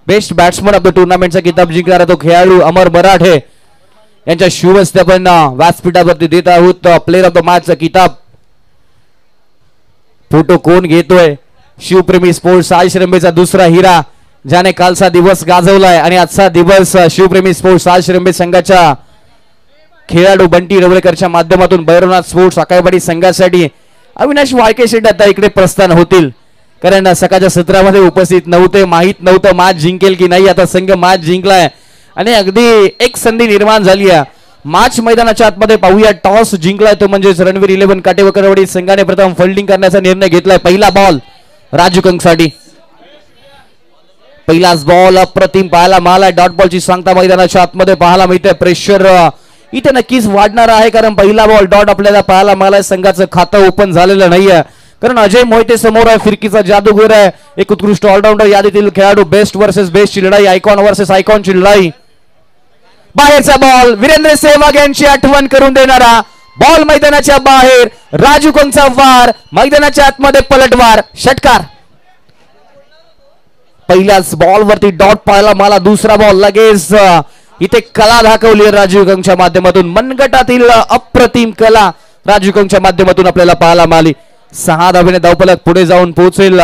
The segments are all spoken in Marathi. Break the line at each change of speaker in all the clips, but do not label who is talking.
बेस्ट बॅट्समन ऑफ द टुर्नामेंटचा किताब जिंकणारा तो खेळाडू अमर मराठे यांच्या शुभ हस्ते आपण व्यासपीठावरती देत आहोत प्लेअर ऑफ द मॅचचा किताब. फोटो कोण घेतोय? शिवप्रेमी स्पोर्ट्स आश्रमेचा दुसरा हिरा ज्याने कालचा दिवस गाजवलाय आणि आजचा दिवस शिवप्रेमी स्पोर्ट्स आश्रमे संघाच्या खेळाडू बंटी रवळकरच्या माध्यमातून भैरवनाथ स्पोर्ट्स आकायवाडी संघासाठी अविनाश वाळके शेट आता इकडे प्रस्थान होतील, कारण सकाळच्या सत्रामध्ये उपस्थित नव्हते. माहित नव्हतं मॅच जिंकेल की नाही. आता संघ मॅच जिंकलाय आणि अगदी एक संधी निर्माण झाली आहे. मॅच मैदानाच्या आतमध्ये पाहूया. टॉस जिंकलाय तो म्हणजेच रणवीर 11 काटेवकरवाडी संघाने प्रथम फिल्डिंग करण्याचा निर्णय घेतलाय. पहिला बॉल राजू कंकसाठी. पहिलाच बॉल अप्रतिम पाहायला मिळाला. डॉट बॉलची सांगता मैदानाच्या आतमध्ये पाहायला मिळते. प्रेशर इथे नक्कीच वाढणार आहे, कारण पहिला बॉल डॉट आपल्याला पाहायला मिळाला. संघाचं खातं ओपन झालेलं नाहीये, कारण अजय मोहिते समोर आहे. फिरकीचा जादूगर आहे, एक उत्कृष्ट ऑलराऊंडर यादीतील खेळाडू. बेस्ट वर्सेस बेस्टची लढाई, आयकॉन वर्सेस आयकॉनची लढाई. बाहेरचा बॉल वीरेंद्र सेहवाग यांची आठवण करून देणारा बॉल मैदानाच्या बाहेर. राजू कंकचा वार मैदानाच्या आतमध्ये पलटवार, षटकार. पहिल्याच बॉल वरती डॉट पाहायला मला. दुसरा बॉल लगेच इथे कला दाखवली राजू कंकच्या माध्यमातून. मनगटातील अप्रतिम कला राजू कंकच्या माध्यमातून आपल्याला पाहायला मिळाली. 6 धावेने धावफलक पुढे जाऊन पोहोचेल.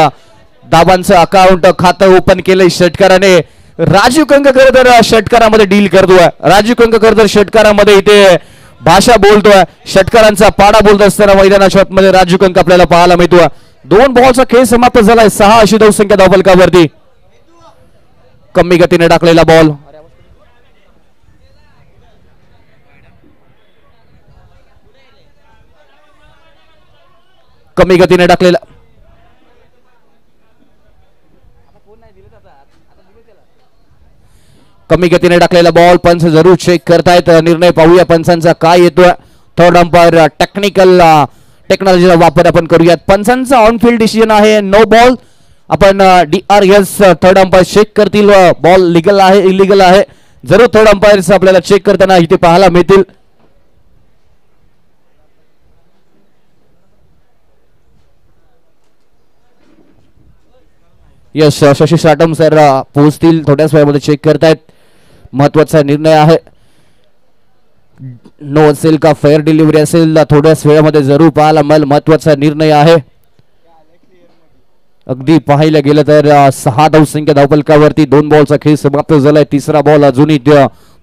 धावांचं अकाउंट खातं ओपन केलंय षटकाराने. राजू कंक खरं तर षटकारामध्ये डील करतोय. राजू कंक खरं तर षटकारामध्ये इथे भाषा बोलतोय. षटकारांचा पाडा बोलत असताना मैदानाच्या आतमध्ये राजू कंक आपल्याला पाहायला मिळतोय. 2 बॉलचा खेळ समाप्त झालाय. 6 अशी धावसंख्या धावफलकावरती. कमी गतीने टाकलेला बॉल. कमी गतीने टाकलेला बॉल. पंच जरूर चेक करतायत. निर्णय पाहूया पंचांचा काय येतोय. थर्ड अंपायर टेक्नॉलॉजीचा वापर आपण करूयात. पंचांचा ऑन फील्ड डिसिजन आहे नो बॉल. आपण DRS थर्ड अंपायर चेक करतील. बॉल लिगल आहे इलिगल आहे जरूर थर्ड अंपायर्स आपल्याला चेक करताना इथे पाहायला मिळतील. यस शशी साटम सर पोहोचतील थोड्याच वेळामध्ये. चेक करतायत. महत्वाचा निर्णय आहे. नो असेल का फेअर डिलिव्हरी असेल थोड्याच वेळामध्ये जरूर पाहायला मिळेल. महत्वाचा निर्णय आहे. अगदी पाहायला गेलं तर 6 धावसंख्या धावफलकावरती. 2 बॉलचा खेळ समाप्त झालाय. तिसरा बॉल अजूनही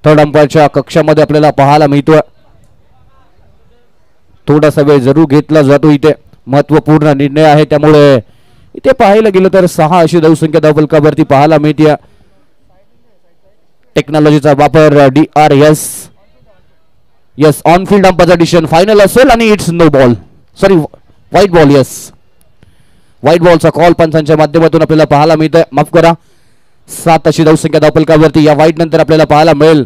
थर्ड अंपायरच्या कक्षामध्ये आपल्याला पाहायला मिळतोय. थोडासा वेळ जरूर घेतला जातो. इथे महत्वपूर्ण निर्णय आहे, त्यामुळे इथे पाहायला गेलं तर 6 अशी धावसंख्या धावफलकावरती पाहायला मिळते. टेक्नॉलॉजीचा वापर DRS यस ऑन फील्ड अंपायरचा डिसिजन फायनल असेल आणि it's no ball sorry white ball. Yes white बॉलचा कॉल पंचांच्या माध्यमातून आपल्याला पाहायला मिळतोय. माफ करा 7 अशी धावसंख्या धावफलकावरती. या व्हाईट नंतर आपल्याला पाहायला मिळेल.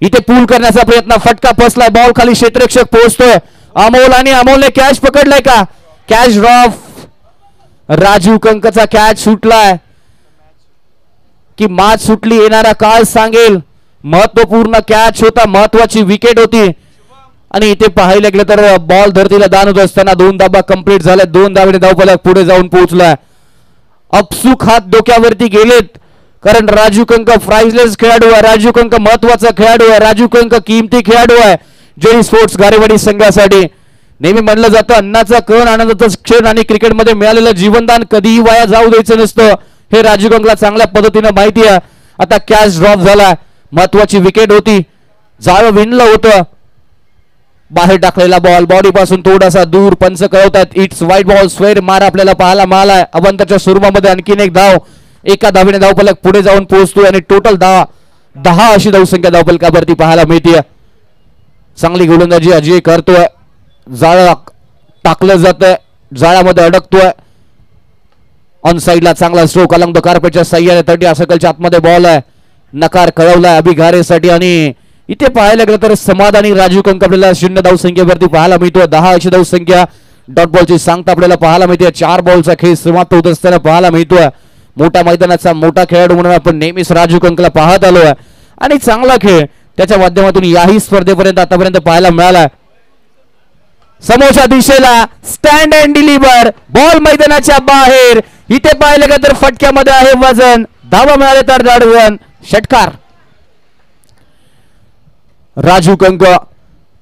इथे पूल करण्याचा प्रयत्न. फटका फसलाय. बॉल खाली क्षेत्ररक्षक पोहोचतोय. अमोल आणि अमोलने कॅच पकडलाय का? Catch drop. राजू कंकचा कॅच सुटलाय की मॅच सुटली येणारा काळ सांगेल. महत्वपूर्ण कॅच होता, महत्वाची विकेट होती. आणि इथे पाहायला गेलं तर बॉल धरतीला दान होत असताना 2 धावा कंप्लीट झाल्या. 2 धावेने धावफलक पुढे जाऊन पोहोचलाय. अपसूक हात डोक्यावरती गेलेत, कारण राजू कंक प्राइजलेस खेळाडू आहे. राजू कंक महत्वाचा खेळाडू आहे. राजू कंक किमती खेळाडू आहे जेडी स्पोर्ट्स गारेवाडी संघासाठी. नेहमी म्हणलं जातं अन्नाचा कण आनंदाचा क्षण आणि क्रिकेटमध्ये मिळालेलं जीवनदान कधीही वाया जाऊ द्यायचं नसतं. हे राजू कंकला चांगल्या पद्धतीने माहिती आहे. आता कॅच ड्रॉप झाला. महत्वाची विकेट होती. जाळं विणलं होतं. बाहेर टाकलेला बॉल बॉडी पासून थोडासा दूर. पंच कळवतात इट्स व्हाईट बॉल. स्वेर मार आपल्याला पाहायला मिळालाय. अवंतच्या सुरुवामध्ये आणखीन एक धाव. 1 धावेने धावफलक पुढे जाऊन पोहोचतोय आणि टोटल 10 अशी धावसंख्या धावफलकावरती पाहायला मिळते. चांगली गोलंदाजी अजय करतोय. जाळं टाकलं जातंय, जाळ्यामध्ये अडकतोय. ऑन साइडला चांगला स्ट्रोक अलंग द कार्पेटच्या साह्याने 30 सर्कलच्या आतमध्ये बॉल आहे. नकार कळवलाय अभिघारेसाठी. आणि इथे पाहायला गेलं तर समाधानी राजू कंक आपल्याला 0 धावसंख्येवरती पाहायला मिळतोय. 10 अशी धावसंख्या डॉट बॉलची सांगता आपल्याला पाहायला मिळते. 4 बॉलचा खेळ समाप्त होत असताना पाहायला मिळतोय. मोठ्या मैदानाचा मोठा खेळाडू म्हणून आपण नेहमीच राजू कंकला पाहत आलोय आणि चांगला खेळ त्याच्या माध्यमातून याही स्पर्धेपर्यंत आतापर्यंत पाहायला मिळाला. समोरच्या दिशेला स्टँड अँड डिलिव्हर. बॉल मैदानाच्या बाहेर. इथे पाहिलं का तर फटक्यामध्ये आहे वजन, धावा मिळाले तर रन. षटकार राजू कंक.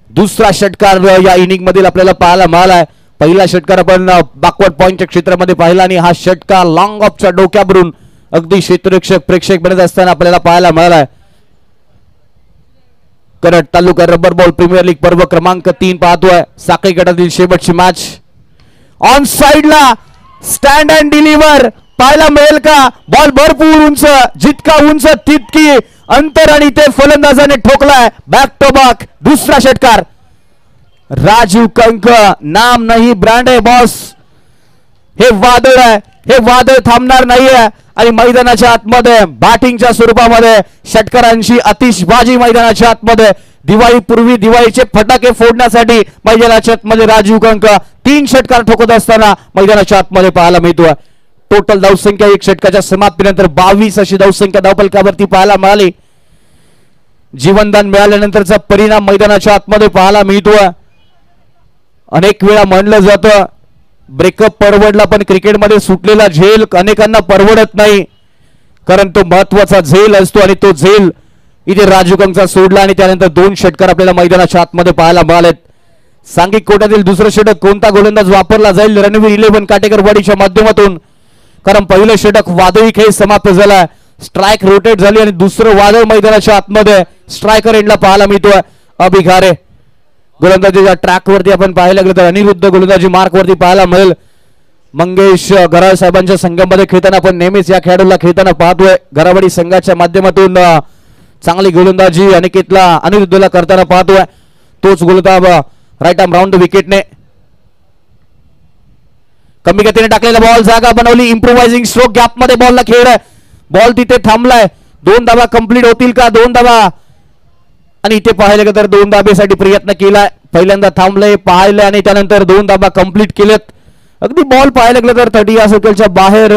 दुसरा षटकार या इनिंग मधील आपल्याला पाहायला मिळालाय. पहिला षटकार आपण बॅकवर्ड पॉइंटच्या क्षेत्रामध्ये पाहिला आणि हा षटकार लॉंग ऑफच्या डोक्यावरून अगदी क्षेत्ररक्षक प्रेक्षक बनत असताना आपल्याला पाहायला मिळालाय. करट तालुका रबर बॉल प्रीमियर लीग पर्व क्रमांक 3 पाहतोय. साखळी गटातील शेवटची मॅच. ऑन साइडला स्टँड अँड डिलिव्हर पाहायला मिळेल का? बॉल भरपूर उंच, जितका उंच तितकी अंतर आणि ते फलंदाजाने ठोकलाय. बॅक टू बॅक दुसरा षटकार. राजू कंक नाम नाही ब्रँड आहे बॉस. हे वादळ आहे, हे वादळ थांबणार नाहीये आणि मैदानाच्या आतमध्ये बॅटिंगच्या स्वरूपामध्ये षटकारांची आतिषबाजी मैदानाच्या आतमध्ये. दिवाळी पूर्वी दिवाळीचे फटाके फोडण्यासाठी मैदानाच्या आतमध्ये राजू कंक 3 षटकार ठोकत असताना मैदानाच्या आतमध्ये पाहायला मिळतोय. टोटल धावसंख्या 1 षटकाच्या समाप्तीनंतर 22 अशी धावसंख्या धावफलकावरती पाहायला मिळाली. जीवनदान मिळाल्यानंतरचा परिणाम मैदानाच्या आतमध्ये पाहायला मिळतोय. अनेक वेळा म्हणलं जातं ब्रेकअप परवडला, पण क्रिकेटमध्ये सुटलेला झेल अनेकांना परवडत नाही, कारण तो महत्वाचा झेल असतो आणि तो झेल इथे राजू कंकचा सोडला आणि त्यानंतर 2 षटकार आपल्याला मैदानाच्या आतमध्ये पाहायला मिळालेत. सांघिक कोट्यातील दुसरं षटक कोणता गोलंदाज वापरला जाईल रणवीर 11 काटेकरवाडीच्या माध्यमातून? कारण पहिलं षटक वादळी खेळ समाप्त झाला, स्ट्राईक रोटेट झाली आणि दुसरं वादळ मैदानाच्या आतमध्ये स्ट्रायकर एंडला पाहायला मिळतोय. अभिघारे गोलंदाजीच्या ट्रॅक वरती आपण पाहायला गेलं तर अनिरुद्ध गोलंदाजी मार्क वरती पाहायला मिळेल. मंगेश गराळ साहेबांच्या संघामध्ये खेळताना आपण नेहमीच या खेळाडूला खेळताना पाहतोय. गरावाडी संघाच्या माध्यमातून चांगली गोलंदाजी अनिकेतला अनिरुद्धला करताना पाहतोय. तोच गोलंदाज राईट आर्म राऊंड विकेटने कमी गतीने टाकलेला बॉल जागा बनवली. इम्प्रोवायझिंग स्ट्रोक गॅप मध्ये बॉलला खेळ आहे. बॉल तिथे थांबलाय. 2 धावा कंप्लीट होतील का? 2 धावा आणि इथे पाहिलं का तर 2 धाबेसाठी प्रयत्न केलाय. पहिल्यांदा थांबलंय, पाहिलंय आणि त्यानंतर 2 धाबा कंप्लीट केलेत. अगदी बॉल पाहायला गेलं तर 30 या सर्कलच्या बाहेर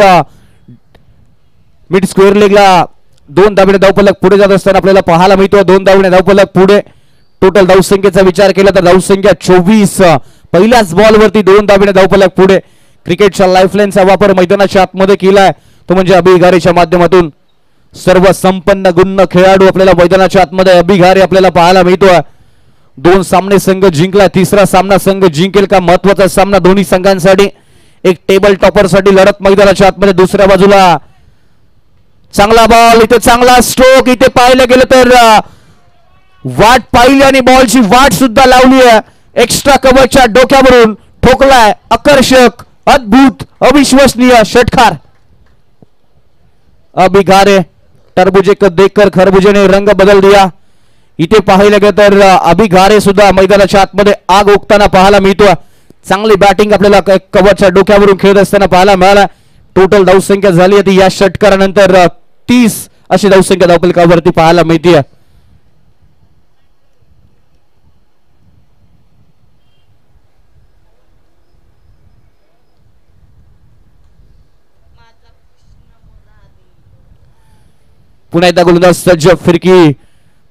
मिड स्क्वेअर लेगला 2 धाबेने धावफलक पुढे जात असताना आपल्याला पाहायला मिळतो. 2 धाबेने धावफलक पुढे. टोटल धावसंख्येचा विचार केला तर धावसंख्या 24. पहिल्याच बॉलवरती 2 धाबेने धावफलक पुढे. क्रिकेटच्या लाईफलाईनचा वापर मैदानाच्या आतमध्ये केलाय तो म्हणजे अभिघारेच्या माध्यमातून. सर्व संपन्न गुण खेळाडू आपल्याला मैदानाच्या आतमध्ये अभिघारे आपल्याला पाहायला मिळतोय. 2 सामने संघ जिंकला, 3रा सामना संघ जिंकेल का? महत्वाचा सामना दोन्ही संघांसाठी. एक टेबल टॉपर साठी लढत मैदानाच्या आतमध्ये. दुसऱ्या बाजूला चांगला बॉल, इथे चांगला स्ट्रोक. इथे पाहिलं गेलं तर वाट पाहिली आणि बॉलची वाट सुद्धा लावली आहे. एक्स्ट्रा कव्हरच्या डोक्यावरून ठोकलाय. आकर्षक, अद्भुत, अविश्वसनीय षटकार. अभिघारे टरबुजे को देखकर खरबुजे ने रंग बदल दिया. इथे पाहिलं गेलं तर अभिघारे सुद्धा मैदानाच्या आतमध्ये आग ओकताना पाहायला मिळतो. चांगली बॅटिंग आपल्याला कव्हरच्या डोक्यावरून खेळत असताना पाहायला मिळाला. टोटल धावसंख्या झाली होती या षटकारानंतर 30 अशी धावसंख्या धावफलकावरती पाहायला मिळते. पुन्हा एकदा गोलंदाज सज्ज, फिरकी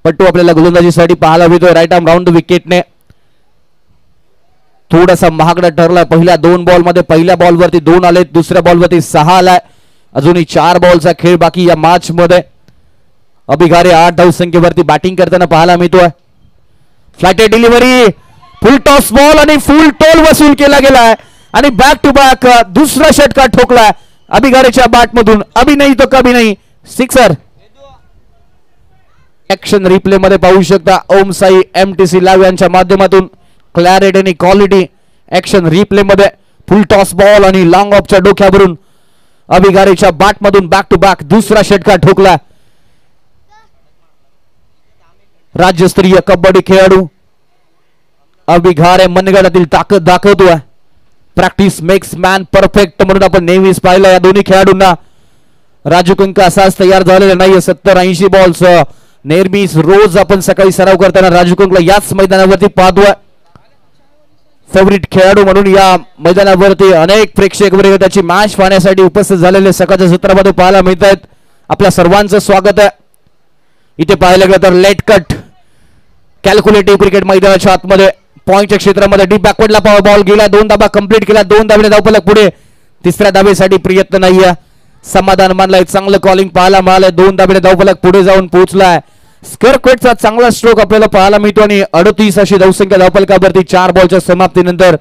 पट्टू आपल्याला गोलंदाजीसाठी पाहायला मिळतोय. राईट आर्म राऊंड विकेटने. थोडासा महागडा ठरलाय. पहिल्या 2 बॉल मध्ये पहिल्या बॉलवरती 2 आले, दुसऱ्या बॉलवरती 6 आलाय. अजूनही 4 बॉलचा खेळ बाकी या मॅच मध्ये. अभिघारे 8 धावसंख्येवरती बॅटिंग करताना पाहायला मिळतोय. फ्लॅटेड डिलिव्हरी, फुल टॉस बॉल आणि फुल टोल वसूल केला गेलाय आणि बॅक टू बॅक दुसरा षटकार ठोकलाय अभिघारेच्या बॅट मधून. अभि नाही तो कभी नाही, सिक्सर. ऍक्शन रिप्ले मध्ये पाहू शकता ओम साई MTC लाईव्ह यांच्या माध्यमातून. क्लॅरिटी आणि क्वालिटी ऍक्शन रिप्ले मध्ये. फुल टॉस बॉल आणि लॉंग ऑफच्या डोक्यावरून अभिघारेच्या बॅट मधून बॅक टू बॅक दुसरा षटकार ठोकला. राज्यस्तरीय कबड्डी खेळाडू अभिघारे मनगडातील ताकद दाखवतोय. प्रॅक्टिस मेक्स मॅन परफेक्ट म्हणून आपण नेहमीच पाहिलं या दोन्ही खेळाडूंना. राजू कंक असाच तयार झालेला नाही. 70-80 बॉल्स नेहमीच रोज आपण सकाळी सराव करताना राजू कंकला याच मैदानावरती पाहतोय. फेवरिट खेळाडू म्हणून या मैदानावरती अनेक प्रेक्षक वर्ग त्याची मॅच पाहण्यासाठी उपस्थित झालेले सकाळच्या सत्रामध्ये पाहायला मिळत आहेत. आपल्या सर्वांचं स्वागत आहे. इथे पाहायला गेलं तर लेट कट कॅल्क्युलेटिव्ह क्रिकेट मैदानाच्या आतमध्ये पॉइंटच्या क्षेत्रामध्ये डीप बॅकवर्डला बॉल गेला. 2 धाबा कंप्लीट केला. 2 धाबेने धावफलक पुढे. तिसऱ्या धावेसाठी प्रयत्न नाहीये. समाधान मानलाय. चांगलं कॉलिंग पाहायला मिळालंय. 2 धावेने धावफलक पुढे जाऊन पोहोचलाय. स्क्वेअर क्वेटचा चांगला स्ट्रोक आपल्याला पाहायला मिळतो आणि 38 अशी धावसंख्या धावफलकावरती 4 बॉलच्या समाप्तीनंतर.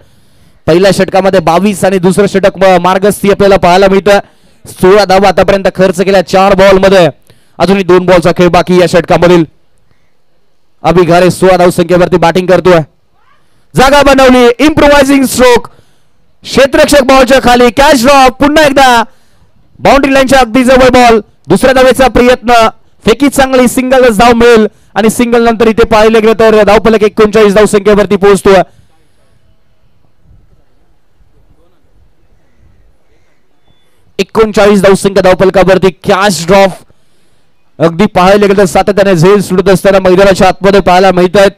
पहिल्या षटकामध्ये 22 आणि दुसरं षटक मार्गस्थी आपल्याला पाहायला मिळतं. 16 धावा आतापर्यंत खर्च केल्या 4 बॉल मध्ये. अजूनही 2 बॉलचा खेळ बाकी या षटकामधील. अभि घारे 16 धावसंख्येवरती बॅटिंग करतोय. जागा बनवली. इम्प्रोवायझिंग स्ट्रोक. क्षेत्ररक्षक बॉलच्या खाली. Catch drop. पुन्हा एकदा बाउंड्री लाईनच्या अगदी जवळ बॉल. दुसऱ्या धावेचा प्रयत्न. फेकी चांगली. सिंगलच धाव मिळेल आणि सिंगल नंतर इथे पाहिले गेलं तर धावफलक 39 धावसंख्येवरती पोहोचतोय. 39 धावसंख्या धावफलकावरती. कॅच ड्रॉप अगदी पाहायला गेलं तर सातत्याने झेल सुटत असताना मैदानाच्या आतमध्ये पाहायला मिळत आहेत.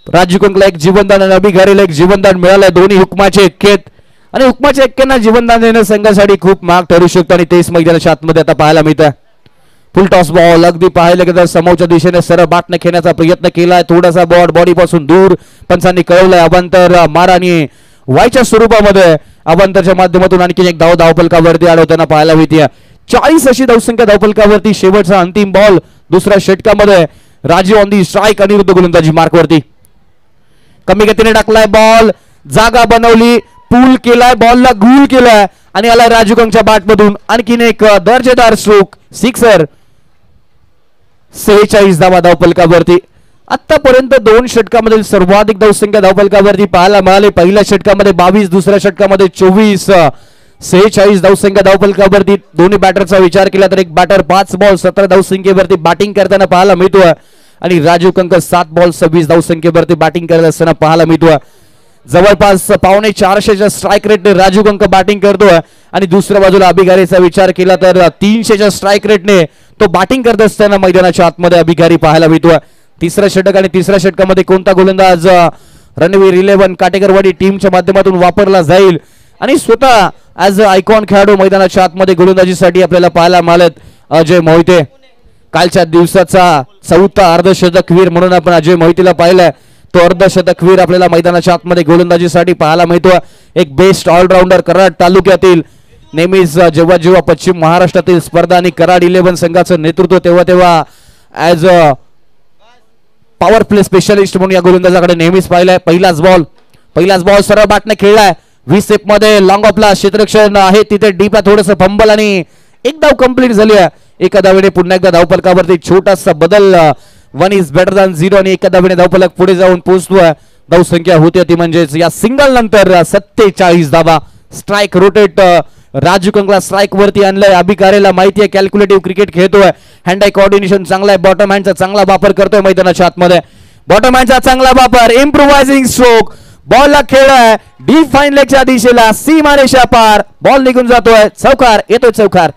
राजू कंकला एक जीवनदान आणि अभि घारेला एक जीवनदान मिळालंय. दोन्ही हुकमाचे एक्केत आणि हुकमाच्या एक्क्यांना जीवनदान देणं संघासाठी खूप महाग ठरू शकतं आणि तेच मैदानाच्या आतमध्ये आता पाहायला मिळतं. फुल टॉस बॉल. अगदी पाहायला गेलं तर समोरच्या दिशेने सरळ बाटने खेळण्याचा प्रयत्न केलाय. थोडासा बॉल बॉडी पासून दूर पंचांनी कळवलाय. अवांतर मार आणि वायच्या स्वरूपामध्ये अवांतरच्या माध्यमातून आणखी एक धाव धावफलकावरती अडवताना पाहायला मिळते. 40 अशी धावसंख्या धावफलकावरती. शेवटचा अंतिम बॉल दुसऱ्या षटकामध्ये. Rajiv on the strike Anirudh गोलंदाजी मार्कवरती. कमी गतीने टाकलाय बॉल. जागा बनवली. पूल केलाय. बॉलला गुल केलाय आणि आलाय राजू कंकच्या बॅटमधून आणखीन एक दर्जेदार स्ट्रोक. सिक्सर. 46 धावा धावफलकावरती. आतापर्यंत 2 षटकामधील सर्वाधिक धावसंख्या धावफलकावरती पाहायला मिळाली. पहिल्या षटकामध्ये 22, दुसऱ्या षटकामध्ये 24. 46 धावसंख्या धावफलकावरती. दोन्ही बॅटरचा विचार केला तर एक बॅटर 5 बॉल 17 धावसंख्येवरती बॅटिंग करताना पाहायला मिळतोय आणि राजीव कंक 7 बॉल 26 धावसंख्येवरती बॅटिंग करत असताना पाहायला मिळतोय. जवळपास 450च्या स्ट्राईक रेटने राजू कंक बॅटिंग करतोय आणि दुसऱ्या बाजूला अभि घारेचा विचार केला तर 300च्या स्ट्राईक रेटने तो बॅटिंग करत असताना मैदानाच्या आतमध्ये अभि घारे पाहायला मिळतोय. तिसरा षटक आणि तिसऱ्या षटकामध्ये कोणता गोलंदाज रणवीर 11 काटेकरवाडी टीमच्या माध्यमातून वापरला जाईल आणि स्वतः ऍज अ आयकॉन खेळाडू मैदानाच्या आतमध्ये गोलंदाजीसाठी आपल्याला पाहायला मिळालेत अजय मोहिते. कालच्या दिवसाचा 4था अर्धशतकवीर म्हणून आपण अजय मोहितेला पाहिलंय. तो अर्धशतकवीर आपल्याला मैदानाच्या आतमध्ये गोलंदाजीसाठी पाहायला मिळतो. एक बेस्ट ऑलराऊंडर कराड तालुक्यातील. नेहमीच जेव्हा जेव्हा पश्चिम महाराष्ट्रातील स्पर्धा आणि कराड 11 संघाचं नेतृत्व तेव्हा as a power play specialist म्हणून या गोलंदाजाकडे नेहमीच पाहिलंय. पहिलाच बॉल सरळ बॅटने खेळलाय. 20 स्टेप मध्ये लॉंग ऑफला क्षेत्ररक्षण आहे तिथे डीपला थोडंसं फंबल आणि एक धाव कंप्लीट झाली आहे. एका धावेने पुन्हा एकदा धावफलकावरती छोटासा बदल. 1 इज बेटर दॅन 0 आणि एका धावेने धावफलक पुढे जाऊन पोहोचतोय. धावसंख्या होती ती म्हणजेच या सिंगल नंतर 47 धावा. स्ट्राईक रोटेट राजू कंकला स्ट्राईक वरती आणलंय. अभि घारेला माहिती आहे कॅल्क्युलेटिव्ह क्रिकेट खेळतोय. हँड आय कोऑर्डिनेशन चांगला आहे. बॉटम हँडचा चांगला वापर करतोय मैदानाच्या आतमध्ये. बॉटम हँडचा चांगला वापर. इम्प्रोवायझिंग स्ट्रोक. बॉलला खेळलाय डीप फाईन लेगच्या दिशेला. सीमारेषा पार. बॉल निघून जातोय. चौकार. येतोय चौकार.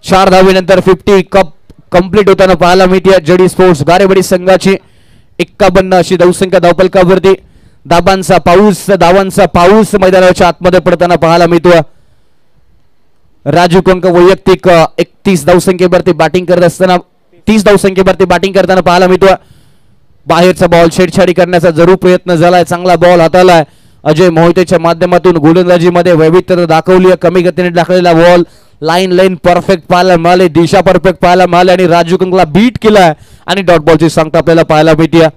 चार धावेनंतर 50 कप कंप्लीट होताना पाहायला मिळते. जेडी स्पोर्ट्स गारेवाडी संघाची 51 अशी धावसंख्या धावफलकावरती. धावांचा पाऊस मैदानाच्या आतमध्ये पडताना पाहायला मिळतो. राजू कंक वैयक्तिक 31 धावसंख्येवरती बॅटिंग करत असताना 30 धावसंख्येवरती बॅटिंग करताना पाहायला मिळतो. बाहेरचा बॉल छेडछाडी करण्याचा जरूर प्रयत्न झालाय. चांगला बॉल हातालाय. अजय मोहितेच्या माध्यमातून गोलंदाजीमध्ये वैविध्यता दाखवली. कमी गतीने टाकलेला बॉल. लाईन परफेक्ट पाहायला मिळाले. दिशा परफेक्ट पाहायला मिळाली आणि राजू कंकला बीट केलाय आणि डॉट बॉलची सांगता आपल्याला पाहायला मिळते.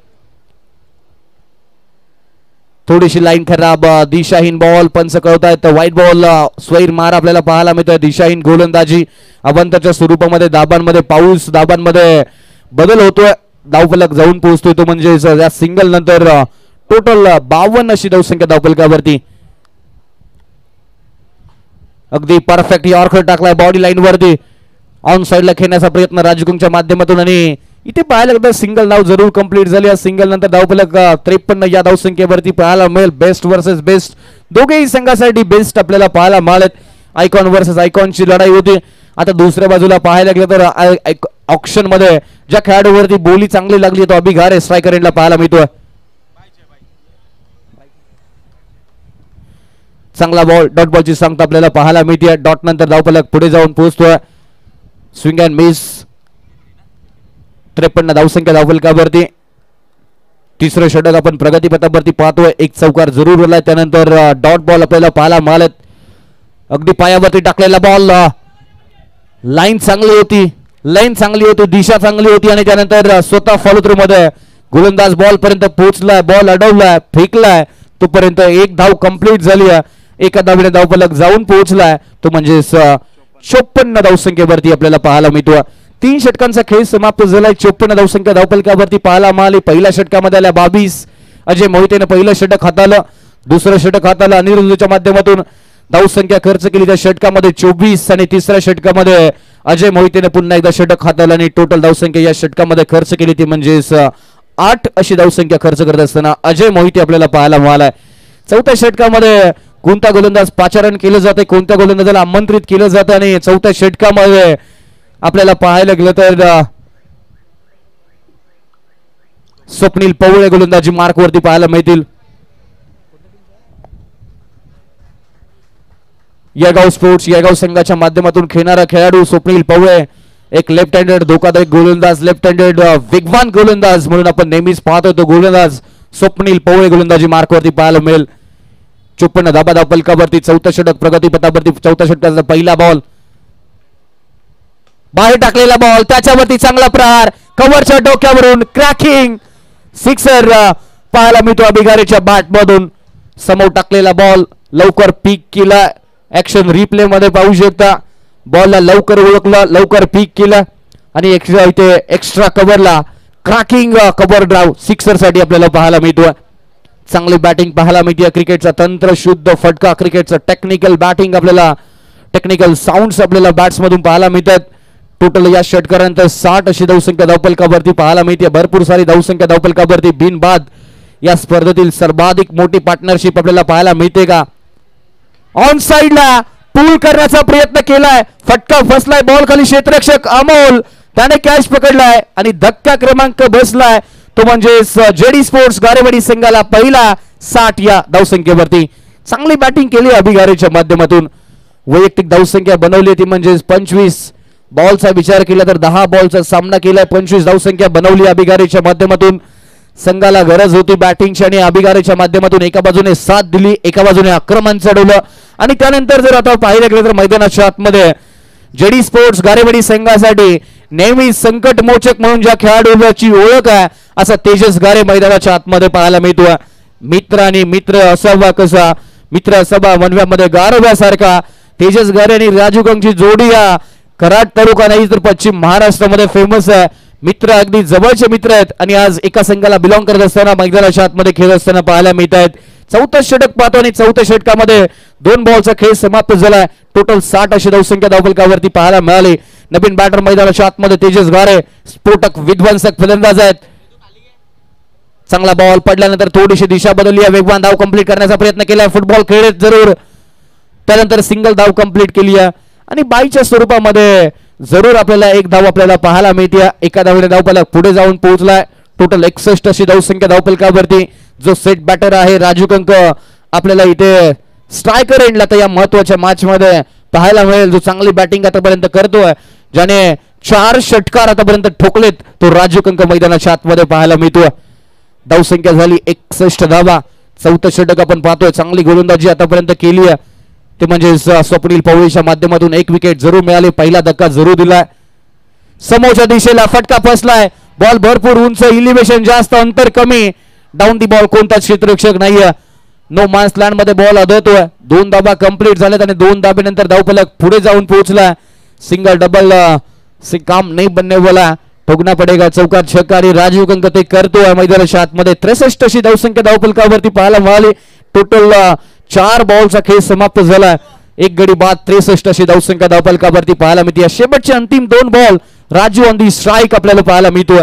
थोडीशी लाईन खराब. दिशाहीन बॉल पंच कळतायत. व्हाईट बॉल स्वैर मार आपल्याला पाहायला मिळतोय. दिशाहीन गोलंदाजी. अवंतच्या स्वरूपामध्ये धाबांमध्ये पाऊस. धाबांमध्ये बदल होतोय. धावफलक जाऊन पोहोचतोय तो म्हणजे या सिंगल नंतर टोटल 52 अशी धावसंख्या धावफलकावरती. अगदी परफेक्ट यॉर्कर टाकलाय बॉडी लाईन वरती. ऑन साइडला खेळण्याचा प्रयत्न राजू कंकच्या माध्यमातून आणि इथे पाहायला गेलं सिंगल धाव जरूर कंप्लीट झाली. सिंगल नंतर धावफलक 53 या धावसंख्येवरती पाहायला मिळेल. बेस्ट वर्सेस बेस्ट दोघेही संघासाठी बेस्ट आपल्याला पाहायला मिळालेत. आयकॉन वर्सेस आयकॉनची लढाई होती. आता दुसऱ्या बाजूला पाहायला गेलं तर ऑक्शन मध्ये ज्या खेळाडूवरती बोली चांगली लागली तो अभि घारे स्ट्रायकर एंडला पाहायला मिळतोय. चांगला बॉल. डॉट बॉलची सांगता आपल्याला पाहायला मिळते. डॉट नंतर धावफलक पुढे जाऊन पोहोचतोय. Swing and miss. 53 धावसंख्या धावफलकावरती. तिसरं षटक आपण प्रगतीपथावरती पाहतोय. एक चौकार जरूर उरलाय. त्यानंतर डॉट बॉल आपल्याला पाहायला मिळालेत. अगदी पायावरती टाकलेला बॉल. लाईन चांगली होती, दिशा चांगली होती आणि त्यानंतर स्वतः फॉलो थ्रू मध्ये गोलंदाज बॉल पर्यंत पोहोचलाय, बॉल अडवलाय, फेकलाय, तोपर्यंत एक धाव कंप्लीट झाली आहे. एका धावेने धावफलक जाऊन पोहोचलाय, तो म्हणजे 54 धावसंख्येवरती आपल्याला पाहायला मिळतो. 3 षटकांचा खेळ समाप्त झालाय. 54 धावसंख्या धावफलकावरती पाहायला मिळाली. पहिल्या षटकामध्ये आल्या 22. अजय मोहितेने पहिलं षटक हाताळलं. दुसरं षटक हाताळलं अनिरुद्धच्या माध्यमातून धावसंख्या खर्च केली त्या षटकामध्ये 24 आणि तिसऱ्या षटकामध्ये अजय मोहितेने पुन्हा एकदा षटक हाताळलं आणि टोटल धावसंख्या या षटकामध्ये खर्च केली ती म्हणजेच 8 अशी धावसंख्या खर्च करत असताना अजय मोहिते आपल्याला पाहायला मिळालाय. चौथ्या षटकामध्ये कोणता गोलंदाज पाचारण केलं जाते, कोणत्या गोलंदाजाला आमंत्रित केलं जातं आणि चौथ्या षटकामध्ये आपल्याला पाहायला गेलं तर स्वप्नील पवळे गोलंदाजी मार्कवरती पाहायला मिळतील. येळगाव स्पोर्ट्स येळगाव संघाच्या माध्यमातून खेळणारा खेळाडू स्वप्नील पवळे, एक लेफ्ट हँडेड धोकादायक गोलंदाज, लेफ्ट हँडेड वेगवान गोलंदाज म्हणून आपण नेहमीच पाहतो तो गोलंदाज स्वप्नील पवळे गोलंदाजी मार्कवरती पाहायला मिळेल. 54 धाबा धावफलकावरती चौथा षटक प्रगतीपथावरती. चौथ्या षटकाचा पहिला बॉल, बाहेर टाकलेला बॉल, त्याच्यावरती चांगला प्रहार, कव्हरच्या डोक्यावरून क्रॅकिंग सिक्सर पाहायला मिळतो अभिगारीच्या बॅट मधून. समोर टाकलेला बॉल लवकर पीक केला. ऍक्शन रिप्ले मध्ये पाहू शकता. बॉलला लवकर ओळखलं, लवकर पीक केलं आणि इथे extra कव्हरला cracking cover drive sixer साठी आपल्याला पाहायला मिळतोय. चांगली बॅटिंग पाहायला मिळते. क्रिकेटचा तंत्र शुद्ध फटका, क्रिकेटचं टेक्निकल बॅटिंग आपल्याला, टेक्निकल साऊंड्स आपल्याला बॅट्स मधून पाहायला मिळतात. टोटल या षटकानंतर 60 अशी धावसंख्या धावफलकावरती पाहायला मिळते. भरपूर सारी धावसंख्या धावफलकावरती बिनबाद या स्पर्धेतील सर्वाधिक मोठी पार्टनरशिप आपल्याला पाहायला मिळते का. ऑन साइडला पूल करण्याचा प्रयत्न केलाय, फटका फसलाय, बॉल खाली क्षेत्ररक्षक अमोल त्याने कॅच पकडलाय आणि धक्का क्रमांक बसलाय तो म्हणजे जेडी स्पोर्ट्स गारेवाडी संघाला पहिला 60 या धावसंख्येवरती. चांगली बॅटिंग केली अभिगारीच्या माध्यमातून. वैयक्तिक धावसंख्या बनवली ती म्हणजे 25 बॉलचा विचार केला तर 10 बॉलचा सामना केलाय. 25 धावसंख्या बनवली अभिगारीच्या माध्यमातून. संघाला गरज होती बॅटिंगची आणि अभिगारीच्या माध्यमातून एका बाजूने साथ दिली, एका बाजूने आक्रमण चढवलं आणि त्यानंतर जर आता पाहिलं गेलं तर मैदानाच्या आतमध्ये जेडी स्पोर्ट्स गारेवाडी संघासाठी नेहमी संकट मोचक म्हणून ज्या खेळाडूची ओळख आहे असा तेजस गारे मैदानाच्या आतमध्ये पाहायला मिळतोय. मित्र आणि मित्र असावा कसा, मित्र असावा वनव्यामध्ये गारव्यासारखा तेजस गारे आणि राजू गंगची जोडी या कराड तालुका नाही तर पश्चिम महाराष्ट्रामध्ये फेमस आहे. मित्र अगदी जवळचे मित्र आहेत आणि आज एका संघाला बिलॉंग करत असताना मैदानाच्या आतमध्ये खेळत असताना पाहायला मिळत आहेत. चौथं षटक पाहतो आणि चौथ्या षटकामध्ये 2 बॉलचा खेळ समाप्त झालाय. टोटल 60 अशी धावसंख्या धावफलकावरती पाहायला मिळाली. नवीन बॅटर मैदानाच्या आतमध्ये तेजस गारे स्फोटक विध्वंसक फलंदाज आहेत. चांगला बॉल पडल्यानंतर थोडीशी दिशा बदलली आहे. वेगवान धाव कंप्लीट करण्याचा प्रयत्न केलाय. फुटबॉल खेळत जरूर, त्यानंतर सिंगल धाव कंप्लीट केली आहे आणि बाईच्या स्वरूपामध्ये जरूर आपल्याला एक धाव आपल्याला पाहायला मिळते. एका धावेने धावफलक पुढे जाऊन पोहोचलाय. टोटल 61 अशी धावसंख्या धावफलकावरती. जो सेट बॅटर आहे राजू कंक आपल्याला इथे स्ट्रायकर एंडला तर या महत्वाच्या मॅच मध्ये पाहायला मिळेल. जो चांगली बॅटिंग आतापर्यंत करतोय, ज्याने 4 षटकार आतापर्यंत ठोकलेत, तो राजू कंक मैदानाच्या आतमध्ये पाहायला मिळतोय. धावसंख्या झाली 61 धावा. चौथं षटक आपण पाहतोय. चांगली गोलंदाजी आतापर्यंत केली आहे ते म्हणजे स्वप्नील पवळेच्या माध्यमातून 1 विकेट जरूर मिळाली. पहिला धक्का जरूर दिलाय. समोरच्या दिशेला फटका फसलाय. बॉल भरपूर उंच, इलिव्हेशन जास्त, अंतर कमी, डाऊन दी बॉल, कोणताच क्षेत्ररक्षक नाहीये. नो मान्स लँड मध्ये बॉल आदळतोय. 2 धाबा कंप्लीट झालेत आणि 2 धाबेनंतर धावफलक पुढे जाऊन पोहोचला. सिंगल डबल से काम नाही बनने वाला, ठोकना पडेगा चौकार छक्का आणि राजीव कंक ते करतोय मैदानाच्या आतमध्ये. 63 अशी धावसंख्या धावफलकावरती पाहायला मिळाली. टोटल 4 बॉलचा खेळ समाप्त झाला. 1 गडी बाद 63 अशी धावसंख्या धावफलकावरती पाहायला मिळते. शेवटचे अंतिम 2 ball Raju on the strike आपल्याला पाहायला मिळतोय.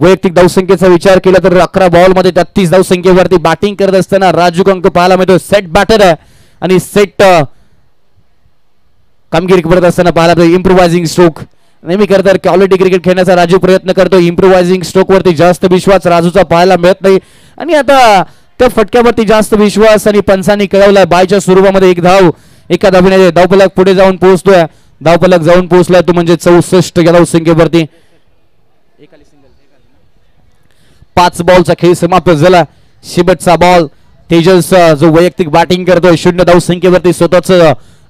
वैयक्तिक धावसंख्येचा विचार केला तर 11 बॉल मध्ये 33 धावसंख्येवरती बॅटिंग करत असताना राजू कंक पाहायला मिळतो. सेट बॅटर आहे आणि सेट कामगिरी करत असताना पाहायला मिळतो. इम्प्रोवायझिंग स्ट्रोक नेहमी करतात. क्वालिटी क्रिकेट खेळण्याचा राजू प्रयत्न करतो. इम्प्रोवायझिंग स्ट्रोक वरती जास्त विश्वास राजूचा पाहायला मिळत नाही आणि आता त्या फटक्यावरती जास्त विश्वास आणि पंचांनी कळवलाय. बायच्या स्वरूपामध्ये 1 धाव, एका धावेने धावफलक पुढे जाऊन पोहोचतोय. धावफलक जाऊन पोहोचलाय तो म्हणजे 64 या धावसंख्येवरती. 5 बॉलचा खेळ समाप्त झाला. शेवटचा बॉल तेजस जो वैयक्तिक बॅटिंग करतोय 0 धावसंख्येवरती स्वतःच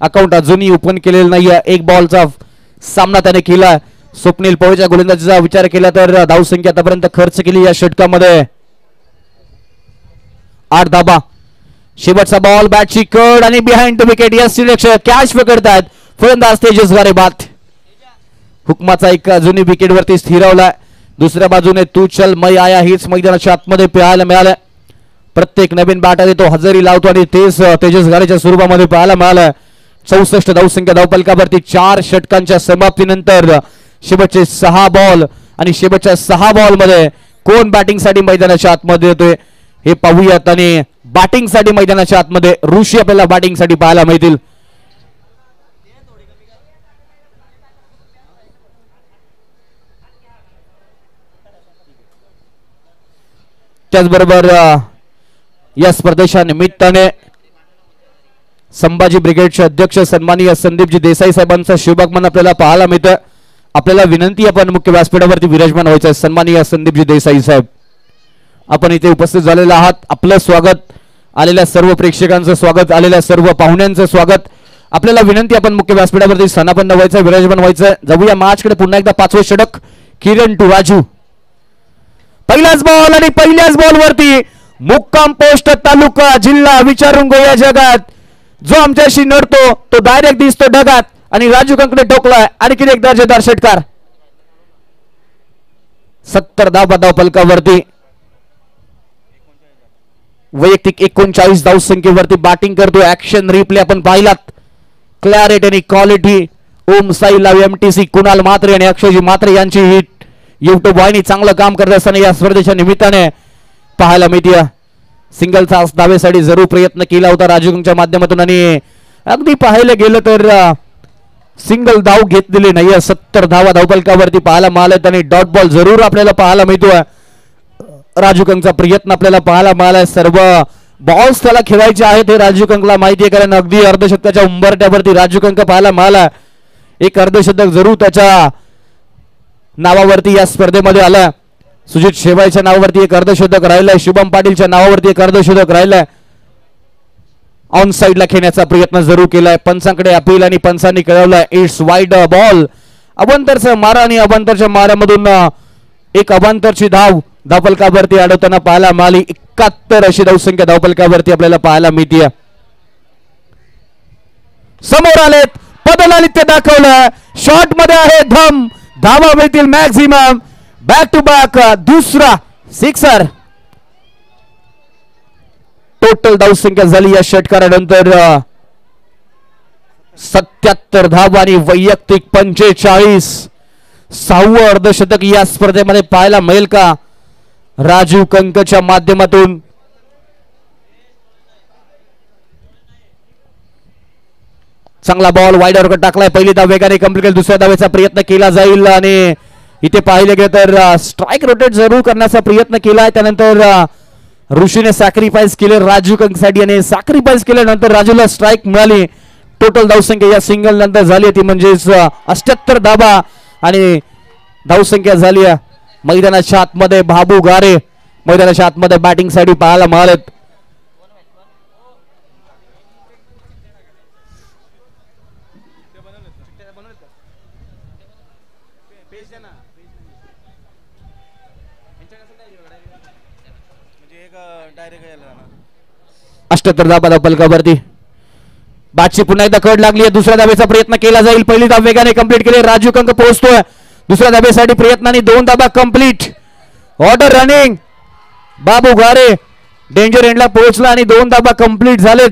अकाउंट अजूनही ओपन केलेलं नाहीये. 1 बॉलचा सामना त्याने केला. स्वप्नील पवळेच्या गोलंदाजीचा विचार केला तर धावसंख्या आतापर्यंत खर्च केली या षटकामध्ये 8 धाबा. शेवटचा बॉल बॅटची कड आणि बिहाइंड द विकेट या सिलेक्शन कॅच पकडतात फलंदाज तेजस गारे बाद. हुकमाचा एक अजूनही विकेट वरती स्थिरावलाय. दुसऱ्या बाजूने तू चल मै आया हीच मैदानाच्या आतमध्ये पाहायला मिळालं. प्रत्येक नवीन बॅटर तो हजेरी लावतो आणि तेच तेजस गारेच्या स्वरूपामध्ये पाहायला मिळालं. 64 धावसंख्या धावपलकावरती 4 षटकांच्या समाप्तीनंतर शेवटचे 6 बॉल आणि शेवटच्या 6 बॉल मध्ये कोण बॅटिंग साठी मैदानाच्या आतमध्ये येतोय हे पाहूयात. आणि बॅटिंग साठी मैदानाच्या आतमध्ये ऋषी आपल्याला बॅटिंग साठी पाहायला मिळतील. त्याचबरोबर या स्पर्धेच्या निमित्ताने संभाजी ब्रिगेडचे अध्यक्ष सन्माननीय संदीपजी देसाई साहेबांचा शुभागमन आपल्याला पाहायला मिळतं. आपल्याला विनंती आपण मुख्य व्यासपीठावरती विराजमान व्हायचं आहे. सन्माननीय संदीपजी देसाई साहेब आपण इथे उपस्थित झालेला आहात. आपलं स्वागत. आलेल्या सर्व प्रेक्षकांचं स्वागत. आलेल्या सर्व पाहुण्यांचं स्वागत. आपल्याला विनंती आपण मुख्य व्यासपीठावरती स्थानापन्न व्हायचं, विराजमान व्हायचं. जाऊया मॅचकडे पुन्हा एकदा 5वे षटक. किरण टू राजू. पहिलाच बॉल आणि पहिल्याच बॉल वरती मुक्काम पोस्ट तालुका जिल्हा विचारून गोया जगात जो आमच्याशी नडतो तो डायरेक्ट दिसतो ढगात आणि राजू कंकडे टोकलाय. आणखी एक दर्जेदार षटकार. 70 धाव पलकावरती वैयक्तिक 39 धावसंख्येवरती बॅटिंग करतोय. ऍक्शन रिप्ले आपण पाहिलात. क्लॅरिटी आणि क्वालिटी. ओम साई लाव एमटीसी कुणाल म्हात्रे आणि अक्षयजी म्हात्रे यांची हिट युट्यूब वाहिनी चांगलं काम करत असताना या स्पर्धेच्या निमित्ताने पाहायला मिळते. सिंगलचा धावेसाठी जरूर प्रयत्न केला होता राजूच्या माध्यमातून आणि अगदी पाहायला गेलं तर सिंगल धाव घेतलेली नाही. 70 धावा धावपलकावरती पाहायला मिळाल्यात आणि डॉट बॉल जरूर आपल्याला पाहायला मिळतोय. राजू कंकचा प्रयत्न आपल्याला पाहायला मिळालाय. सर्व बॉल्स त्याला खेळायचे आहेत हे राजू कंकला माहिती आहे कारण अगदी अर्धशतकाच्या उंबरट्यावरती राजू कंक पाहायला मिळाला. एक अर्धशतक जरूर त्याच्या नावावरती या स्पर्धेमध्ये आला. सुजित शेवायच्या नावावरती एक अर्धशतक राहिलंय. शुभम पाटीलच्या नावावरती एक अर्धशतक राहिलंय. ऑन साइडला खेळण्याचा प्रयत्न जरूर केलाय. पंचांकडे अपील आणि पंचांनी कळवलंय इट्स वाईड बॉल. अवांतरचा मारा आणि अवांतरच्या माऱ्यामधून एक अवांतरची धाव धावपलकावरती अडवताना पाहायला मिळाली. 71 अशी धावसंख्या धावपलकावरती आपल्याला पाहायला मिळते. समोर आलेत पदलालित्य दाखवलं. शॉट मध्ये आहे धम. धावा मिळतील मॅक्झिमम. बॅक टू बॅक दुसरा सिक्सर. टोटल धावसंख्या झाली या षटकारानंतर 77 धावा आणि वैयक्तिक 45. 6वं अर्धशतक या स्पर्धेमध्ये पाहायला मिळेल का राजू कंकच्या माध्यमातून. चांगला बॉल वाईड ऑर्डर टाकलाय. पहिली धाव वेगाने कंप्लीट केली. दुसऱ्या धावेचा प्रयत्न केला जाईल आणि इथे पाहिले गेलं तर स्ट्राईक रोटेट जरूर करण्याचा प्रयत्न केलाय. त्यानंतर ऋषीने सॅक्रिफाईस केले राजू कंकसाठी आणि सॅक्रिफाईस केल्यानंतर राजूला स्ट्राईक मिळाली. टोटल धावसंख्या या सिंगल नंतर झाली ती म्हणजेच 78 धावा आणि धावसंख्या झाली. मैदानाच्या आतमध्ये बाबू गारे मैदानाच्या आतमध्ये बॅटिंग साठी पाहायला मिळालेत. अष्ट्याहत्तर धावा पलकावरती बॅटची पुन्हा एकदा कड लागली आहे. दुसऱ्या धावेचा प्रयत्न केला जाईल. पहिली धाव वेगाने कंप्लीट केली. राजू कंक पोहोचतोय दुसऱ्या धावेसाठी प्रयत्नाने. 2 धावा कंप्लीट. Order running. बाबू गारे डेंजर एंडला पोहोचला आणि 2 धावा कंप्लीट झालेत.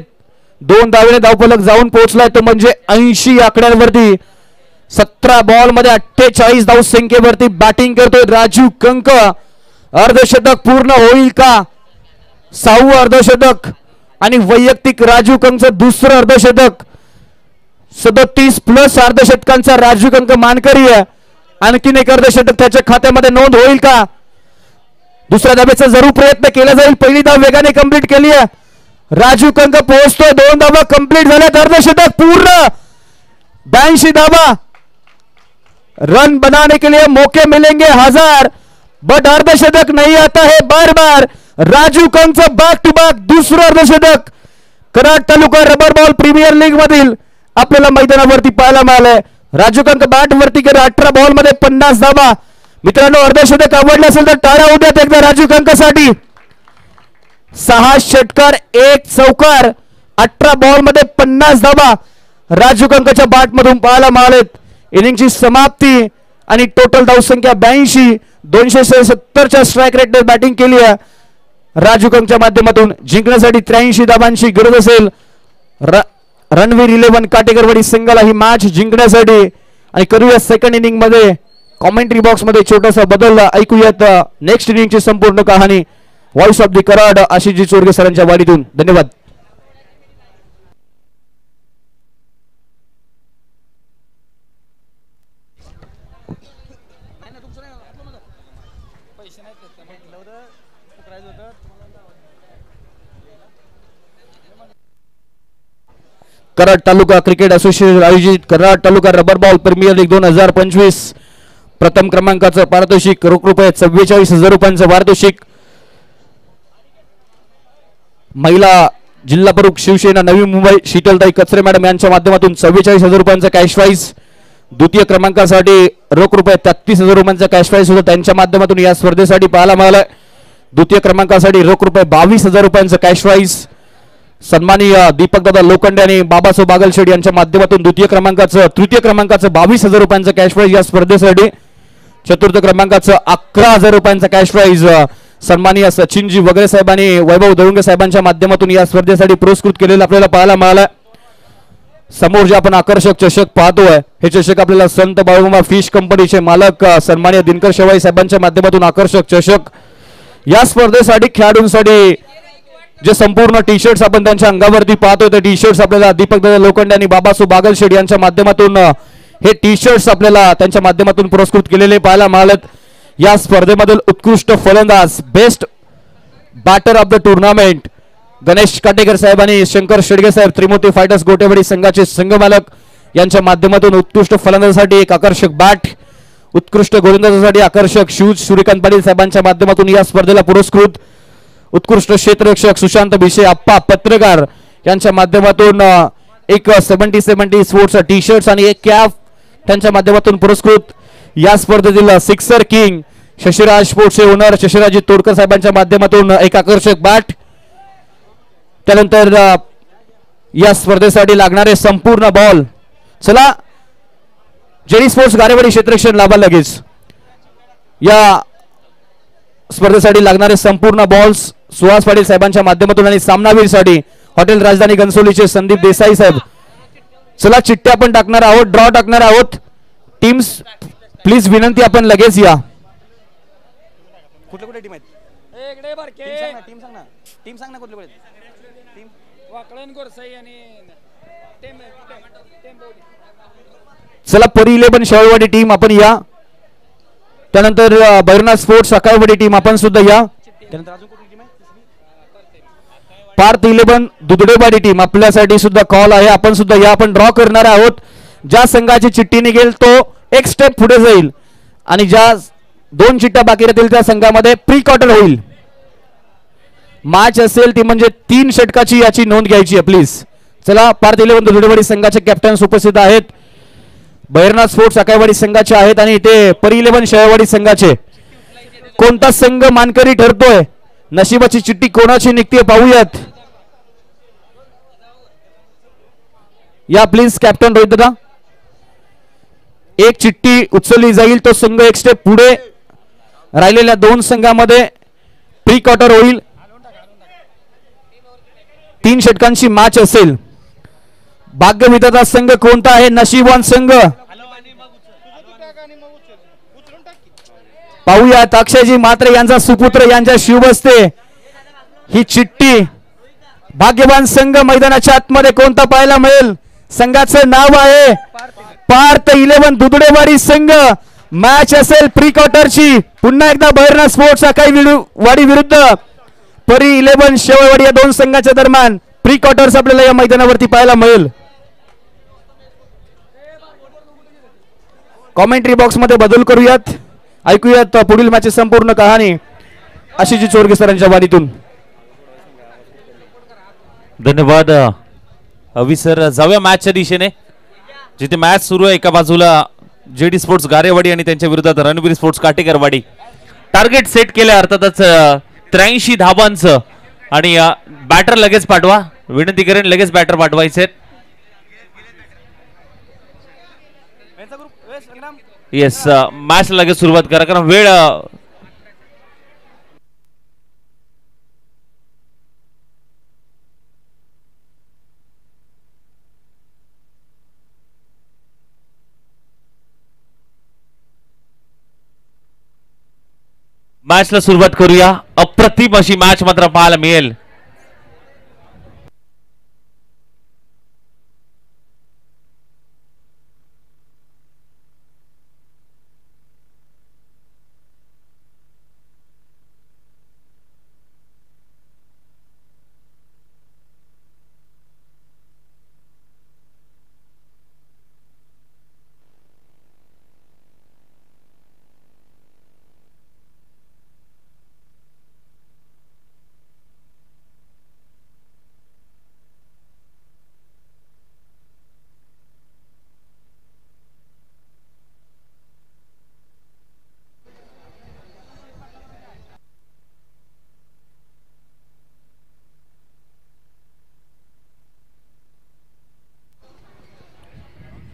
2 धावेने धावफलक जाऊन पोहोचलाय तो म्हणजे 80 आकड्यांवरती. 17 बॉल मध्ये 48 धावसंख्येवरती बॅटिंग करतोय राजू कंक. अर्धशतक पूर्ण होईल का? 6वं अर्धशतक आणि वैयक्तिक राजू कंकचं दुसरं अर्धशतक. 37 प्लस अर्धशतकांचा राजू कंक मानकरी आहे. आणखीन एक अर्धशतक त्याच्या खात्यामध्ये नोंद होईल का? दुसऱ्या धावेचा जरूर प्रयत्न केला जाईल. पहिली धाव वेगाने कंप्लीट केली आहे. राजू कंक पोहोचतोय. 2 धावा कंप्लीट झाल्यात. अर्धशतक पूर्ण. 82 धावा. रन बनाने के लिए मौके मिलेंगे 1000. बट अर्धशतक नहीं आता है बार बार. राजू कंगचं बॅक टू बॅक दुसरं अर्धशतक Karad taluka rubber ball premier league मधील आपल्याला मैदानावरती पाहायला मिळालंय. राजू कंक बॅट वरती केलं 18 बॉल मध्ये 50 धावा. मित्रांनो अर्धशतक आवडलं असेल तर टाळ्या उद्यात एकदा राजू कंकसाठी. 6 षटकार 1 चौकार 18 बॉल मध्ये 50 धावा राजू कंकच्या बॅट मधून पाहायला मिळालेत. इनिंगची समाप्ती आणि टोटल धावसंख्या 82. 270च्या स्ट्राईक रेटने बॅटिंग केली आहे राजू कंकच्या माध्यमातून. जिंकण्यासाठी 83 धावांची गरज असेल रणवीर 11 काटेकरवाडी संघाला ही मॅच जिंकण्यासाठी. आणि करूया सेकंड इनिंग मध्ये कॉमेंट्री बॉक्स मध्ये छोटासा बदल. ऐकूयात नेक्स्ट इनिंगची संपूर्ण कहाणी व्हॉइस ऑफ द कराड आशिषजी चोरगे सरांच्या वाडीतून. धन्यवाद. कराड तालुका क्रिकेट असोसिएशन आयोजित Karad taluka rubber ball premier league 2025 प्रथम क्रमांकाचं पारितोषिक रोख रुपये 44,000 रुपयांचं पारितोषिक. महिला जिल्हा प्रमुख शिवसेना नवी मुंबई शीतलताई कचरे मॅडम यांच्या माध्यमातून 44,000 रुपयांचा कॅश प्राइज. द्वितीय क्रमांकासाठी रोख रुपये 33,000 रुपयांचा कॅश प्राइज होता त्यांच्या माध्यमातून या स्पर्धेसाठी पाहायला मिळालं. द्वितीय क्रमांकासाठी रोख रुपये 22,000 रुपयांचा कॅश प्राइज. सन्माननीय दीपक दादा लोखंडे आणि बाबासाहेब बागलशेड यांच्या माध्यमातून तृतीय क्रमांकाचं 22,000 रुपयांचा कॅश प्राइज या स्पर्धेसाठी. चतुर्थ क्रमांकाचं 11,000 रुपयांचा कॅश प्राइज सन्माननीय सचिनजी वगैरे साहेब आणि वैभव दळुंगे साहेबांच्या माध्यमातून या स्पर्धेसाठी पुरस्कृत केलेलं आपल्याला पाहायला मिळालं. समोर जे आपण आकर्षक चषक पाहतोय हे चषक आपल्याला संत बाळूमामा फिश कंपनीचे मालक सन्माननीय दिनकर शेवाई साहेबांच्या माध्यमातून आकर्षक चषक. या स्पर्धेसाठी खेळाडूंसाठी जे संपूर्ण टी शर्ट्स आपण त्यांच्या अंगावरती पाहतोय ते टी शर्ट्स आपल्याला दीपक दादा लोखंडे आणि बाबासाहेब बागलशेड यांच्या माध्यमातून हे टी शर्ट्स आपल्याला त्यांच्या माध्यमातून पुरस्कृत केलेले पाहायला मिळालेत. या स्पर्धेमधील उत्कृष्ट फलंदाज best batter of the tournament Ganesh Katekar साहेब आणि शंकर शेडगे साहेब त्रिमूर्ती फायटर्स गोटेवाडी संघाचे संघमालक यांच्या माध्यमातून उत्कृष्ट फलंदाजासाठी एक आकर्षक बॅट, उत्कृष्ट गोलंदाजासाठी आकर्षक शूज सूर्यकांत पाटील साहेबांच्या माध्यमातून या स्पर्धेला पुरस्कृत. उत्कृष्ट क्षेत्ररक्षक सुशांत भिशे आप्पा पत्रकार यांच्या माध्यमातून एक 70 स्पोर्ट्स टी शर्ट्स आणि एक कॅप त्यांच्या माध्यमातून पुरस्कृत. या स्पर्धेतील सिक्सर किंग शशिराज स्पोर्ट्सचे ओनर शशिराजी तोडकर साहेबांच्या माध्यमातून एक आकर्षक बॅट. त्यानंतर या स्पर्धेसाठी लागणारे संपूर्ण बॉल. चला जेडी स्पोर्ट्स गारेवाडी क्षेत्ररक्षण लाभा लगेच. या स्पर्धेसाठी लागणारे संपूर्ण बॉल्स सुहास पाटील साहेबांच्या माध्यमातून आणि सामनावीरसाठी हॉटेल राजधानी घनसोलीचे संदीप देसाई साहेब. चला चिठ्ठ्या पण टाकणार आहोत, ड्रॉ टाकणार आहोत. टीम्स प्लीज विनंती आपण लगेच या. कुठले कुठले टीम आहेत? टीम सांग ना कुठले कुठले टीम. चला परी 11 शेवळवाडी टीम आपण या. त्यानंतर बैरनाथ स्पोर्ट्स सकाळवाडी टीम आपण सुद्धा या. त्यानंतर अजून कुठली टीम आहे? पार्थ 11 दुधडेवाडी टीम आपल्यासाठी सुद्धा कॉल आहे. आपण सुद्धा या. आपण ड्रॉ करणार आहोत. ज्या संघाची चिठ्ठी निघेल तो एक स्टेप पुढे जाईल आणि ज्या 2 चिठ्ठ्या बाकी राहतील त्या संघामध्ये प्री क्वार्टर होईल. मॅच असेल ती म्हणजे 3 षटकाची याची नोंद घ्यायची आहे प्लीज. चला पार्थ 11 दुधडेवाडी संघाचे कॅप्टन्स उपस्थित आहेत. बैरनाथ स्पोर्ट्स अकायवाडी संघाचे आहेत आणि ते परी 11 शेळवाडी संघाचे. कोणता संघ मानकरी ठरतोय? नशिबाची चिठ्ठी कोणाची निघते पाहूयात. या प्लीज कॅप्टन रोहित दादा. एक चिठ्ठी उचलली जाईल तो संघ एक स्टेप पुढे. राहिलेल्या 2 संघामध्ये प्री क्वार्टर होईल. 3 षटकांची मॅच असेल. भाग्यविधाता संघ कोणता आहे? नशीबवान संघ. पाहूयात अक्षयजी मात्रे यांचा सुपुत्र यांच्या शिवबसते ही चिठ्ठी. भाग्यवान संघ मैदानाच्या आतमध्ये कोणता पाहायला मिळेल? संघाचं नाव आहे पार्थ 11 दुधडेवाडी संघ. मॅच असेल प्री क्वार्टरची. पुन्हा एकदा बैरनाथ स्पोर्ट्स अकाईवाडी विरुद्ध परी 11 शेवळवाडी या 2 संघाच्या दरम्यान प्री क्वार्टर्स आपल्याला या मैदानावरती पाहायला मिळेल. कॉमेंट्री बॉक्स मध्ये बदल करूयात. ऐकूयात पुढील मॅचची संपूर्ण कहाणी आशिषजी चोरगे सरांच्या वाणीतून.
धन्यवाद अवी सर. जाऊया मॅचच्या दिशेने, जिथे मॅच सुरू आहे. एका बाजूला जेडी स्पोर्ट्स गारेवाडी आणि त्यांच्या विरोधात रणवीर स्पोर्ट्स काटेकरवाडी. टार्गेट सेट केलं अर्थातच 83 धावांचं, आणि बॅटर लगेच पाठवा. विनंती करेन लगेच बॅटर पाठवायचे. येस, मॅच लगेच सुरुवात करा कारण वेळ मॅचला सुरुवात करूया. अप्रतिम अशी मॅच मात्र पाहायला मिळेल.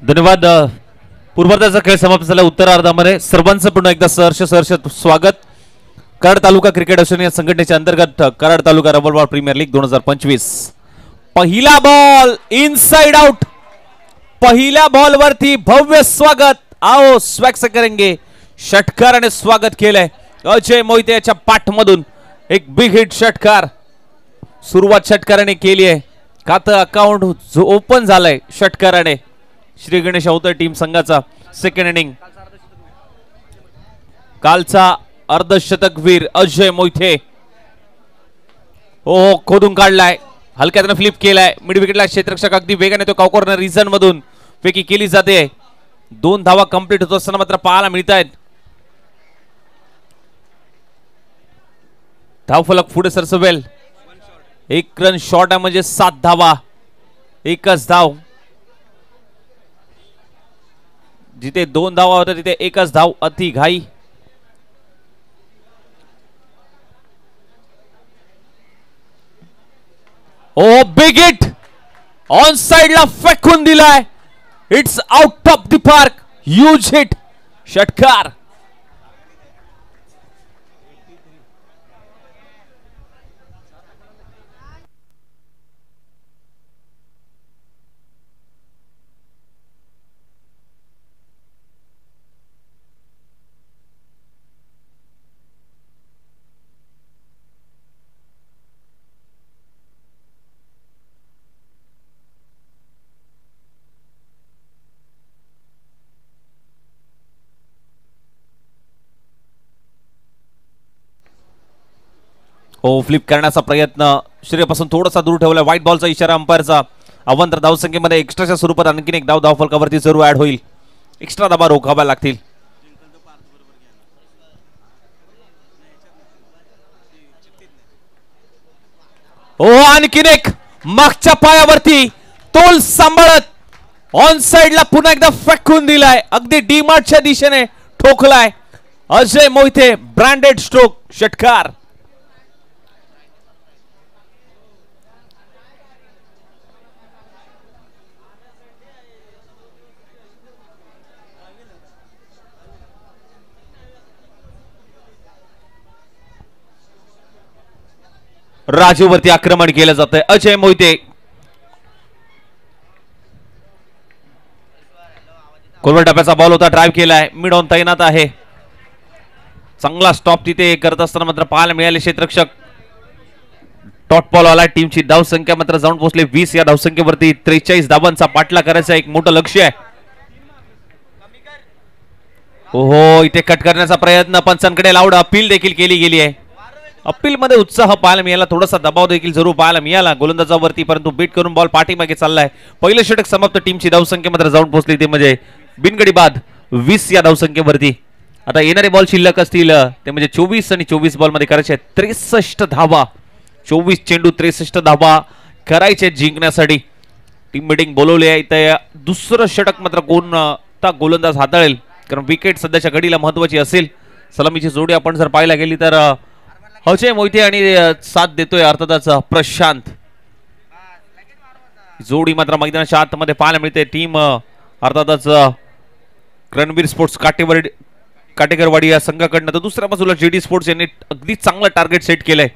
धन्यवाद. पूर्वार्धाचा खेळ समाप्त झाला. उत्तरार्धामध्ये सर्वांचं पुन्हा एकदा सहर्ष स्वागत. कराड तालुका क्रिकेट असोसिएशन या संघटनेच्या अंतर्गत Karad taluka rubber ball premier league 2025. पहिला बॉल इनसाइड आउट. पहिल्या बॉल वरती भव्य स्वागत. आओ स्वॅग से करेंगे. षटकाराने स्वागत केलंय अजय मोहिते याच्या पाठमधून. एक बिग हिट षटकार सुरुवात षटकाराने केली आहे. खातं अकाउंट ओपन झालंय षटकाराने. श्री गणेश अवतर टीम संघाचा सेकंड इनिंग. कालचा अर्धशतकवीर अजय मोहिते हो खोदून काढलाय. हलक्यातनं फ्लिप केलाय. मिड विकेटला क्षेत्ररक्षक अगदी वेगाने तो कॉर्नर रिझन मधून फेकी केली जाते. 2 धावा कंप्लीट होत असताना मात्र पाहायला मिळत आहेत. धावफलक पुढे सरसवेल. 1 रन शॉर्ट आहे म्हणजे 7 धावा. एकच धाव. जिथे 2 धावा होत्या तिथे एकच धाव अति घाई. ओ बिग हिट ऑन साइड ला फेकून दिलाय. It's out of the park. Huge hit षटकार. हो फ्लिप करण्याचा प्रयत्न श्रेयपासून थोडासा दूर ठेवला. व्हाईट बॉलचा इशारा अंपायरचा. अवंतर धावसंख्येमध्ये एक्स्ट्राच्या स्वरूपात आणखीन एक धाव धावफलकावरती जरूर ऍड होईल. एक्स्ट्रा धावा रोखाव्या लागतील. हो आणखीन एक मागच्या पायावरती तोल सांभाळत ऑन साइडला पुन्हा एकदा फेकून दिलाय. अगदी डीमार्टच्या दिशेने ठोकलाय अजय मोहिते. ब्रँडेड स्ट्रोक षटकार. राजूवरती आक्रमण केलं जातंय. अजय मोहिते कोलवर टप्प्याचा बॉल होता. ड्राइव्ह केलाय. मिड ऑन तैनात आहे. चांगला स्टॉप तिथे करत असताना मात्र पाहायला मिळाले क्षेत्ररक्षक. डॉट बॉल आला. टीमची धावसंख्या मात्र जाऊन पोहोचले 20. या धावसंख्येवरती 43 धावांचा पाठला करायचा एक मोठं लक्ष्य आहे. हो इथे कट करण्याचा प्रयत्न पंचांकडे लावड. अपील देखील केली गेली आहे. अपील मध्ये उत्साह पाहायला मिळाला. थोडासा दबाव देखील जरूर पाहायला मिळाला गोलंदाजावरती, परंतु बीट करून बॉल पाठीमागे चाललाय. पहिलं षटक समाप्त. टीमची धावसंख्या मात्र जाऊन पोहोचली ते म्हणजे बिनगडी बाद 20 या धावसंख्येवरती. आता येणारे बॉल शिल्लक असतील ते म्हणजे 24 आणि 24 बॉल मध्ये करायचे 63 धावा. 24 चेंडू 63 धावा करायचे जिंकण्यासाठी. टीम मीटिंग बोलवली आहे. इथे दुसरं षटक मात्र कोणता गोलंदाज हाताळेल, कारण विकेट सध्याच्या घडीला महत्वाची असेल. सलामीची जोडी आपण जर पाहायला गेली तर अजय मोहिते आणि साथ देतोय अर्थातच प्रशांत. जोडी मात्र मैदानाच्या आतमध्ये पाहायला मिळते. टीम अर्थातच रणवीर स्पोर्ट्स काटेकरवाडी या संघाकडनं, तर दुसऱ्या बाजूला जेडी स्पोर्ट्स यांनी अगदी चांगलं टार्गेट सेट केलंय.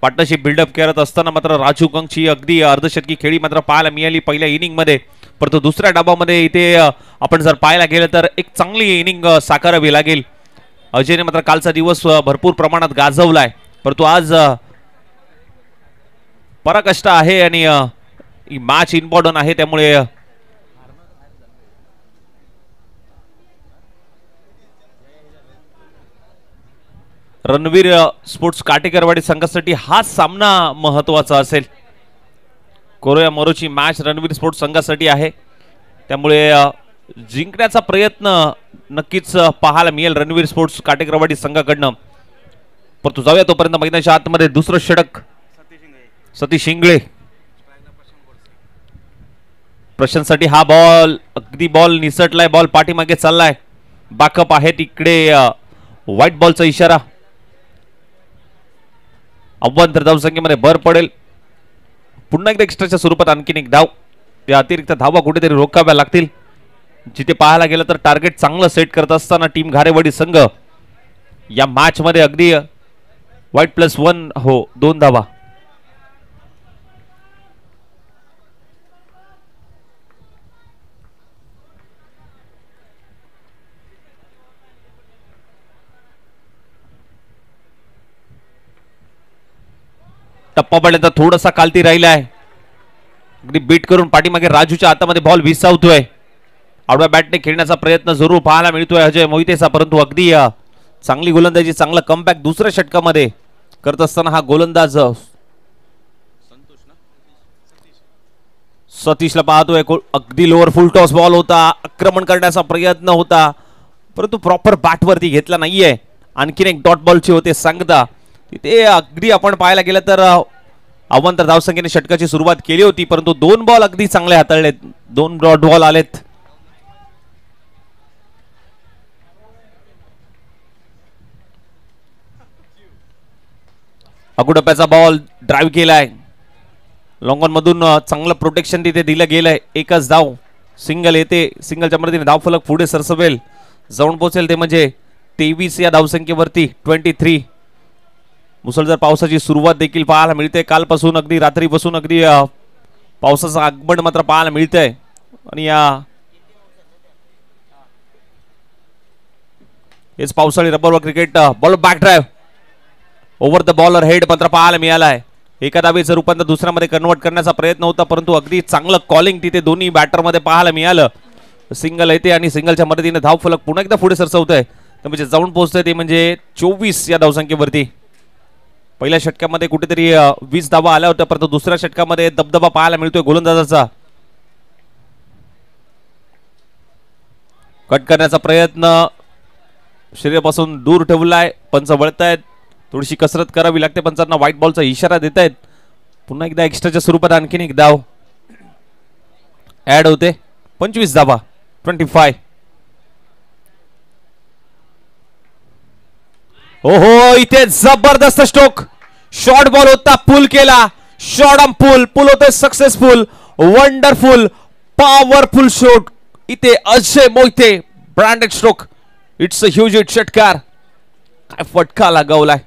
पार्टनरशिप बिल्डअप करत असताना मात्र राजू कंगची अगदी अर्धशतकी खेळी मात्र पाहायला मिळाली पहिल्या इनिंग मध्ये. परंतु दुसऱ्या डाबामध्ये इथे आपण जर पाहायला गेलं तर एक चांगली इनिंग साकारावी लागेल. अजयने मात्र कालचा दिवस भरपूर प्रमाणात गाजवलाय, परंतु आज पराकाष्ठा आहे आणि मॅच इम्पॉर्टंट आहे. त्यामुळे रणवीर स्पोर्ट्स काटेकरवाडी संघासाठी हा सामना महत्वाचा असेल. कोरोया मोरोची मॅच रणवीर स्पोर्ट्स संघासाठी आहे, त्यामुळे जिंकण्याचा प्रयत्न नक्कीच पाहायला मिळेल रणवीर स्पोर्ट्स काटेकरवाडी संघाकडनं. परंतु जाऊया तोपर्यंत मैदानाच्या आतमध्ये दुसरं षटक. सतीश शिंगळे प्रशांतसाठी हा बॉल, अगदी बॉल निसटलाय, बॉल पाठीमागे चाललाय. बॅकअप आहे तिकडे, व्हाईट बॉलचा इशारा. अव्वल धावसंख्येमध्ये भर पडेल. पुन्हा एकदा एक्स्ट्राच्या स्वरूपात आणखीन एक धाव. या अतिरिक्त धावा कुठेतरी रोखाव्या लागतील. जिथे पाहायला गेलं तर टार्गेट चांगलं सेट करत असताना टीम घारेवाडी संघ या मॅच मध्ये अगदी व्हाईट +1 हो 2 धावा. टप्पा पडल्याचा थोडासा कालती राहिला आहे. अगदी बीट करून पाठीमागे राजूच्या हातामध्ये बॉल विसावतोय. आडव्या बॅटने खेळण्याचा प्रयत्न जरूर पाहायला मिळतोय अजय मोहितेचा, परंतु अगदी चांगली गोलंदाजी, चांगला कमबॅक दुसऱ्या षटकामध्ये करत असताना हा गोलंदाज सतीशला पाहतोय. अगदी लोअर फुल टॉस बॉल होता, आक्रमण करण्याचा प्रयत्न होता, परंतु प्रॉपर बॅटवरती घेतला नाहीये. आणखीन एक डॉट बॉलची होते सांगता. तिथे अगदी आपण पाहायला गेलं तर अवांतर धावसंख्येने षटकाची सुरुवात केली होती, परंतु 2 बॉल अगदी चांगले हाताळलेत. 2 डॉट बॉल आलेत. अगुडप्याचा बॉल ड्राईव्ह केलाय. लॉंगॉन मधून चांगलं प्रोटेक्शन तिथे दिलं गेलंय. एकच धाव, सिंगल येते. सिंगलच्या मदतीने धाव फलक पुढे सरसवेल, जाऊन पोहोचेल ते म्हणजे 23 या धावसंख्येवरती 23. मुसळधार पावसाची सुरुवात देखील पाहायला मिळते. कालपासून अगदी रात्रीपासून अगदी पावसाचं आगमन मात्र पाहायला मिळतंय. आणि हेच पावसाळी रबरवर cricket. Ball back drive over the bowler head मात्र पाहायला मिळाला आहे. एका धावेचं रूपांतर दुसऱ्यामध्ये कन्वर्ट करण्याचा प्रयत्न होता, परंतु अगदी चांगलं कॉलिंग तिथे दोन्ही बॅटरमध्ये पाहायला मिळालं. सिंगल येते आणि सिंगलच्या मदतीने धाव फलक पुन्हा एकदा पुढे सरसवतोय. तर म्हणजे जाऊन पोहोचतोय ते म्हणजे 24 या धावसंख्येवरती. पहिल्या षटकामध्ये कुठेतरी 20 धावा आल्या होत्या, परंतु दुसऱ्या षटकामध्ये दबदबा पाहायला मिळतोय गोलंदाजाचा. कट करण्याचा प्रयत्न शरीरापासून दूर ठेवलाय. पंच वळतायत, थोडीशी कसरत करावी लागते. पंचांना व्हाईट बॉलचा इशारा देत आहेत. पुन्हा एकदा एक्स्ट्राच्या स्वरूपात आणखीन एक धाव ऍड होते. 25 धावा 25. हो इथे जबरदस्त स्ट्रोक. शॉर्ट बॉल होता, पुल केला. शॉर्ट ऑन पुल होतोय सक्सेसफुल. वंडरफुल पॉवरफुल शॉट इथे Ajay Mohite. Branded stroke. It's a huge hit. षटकार काय फटका लगावलाय.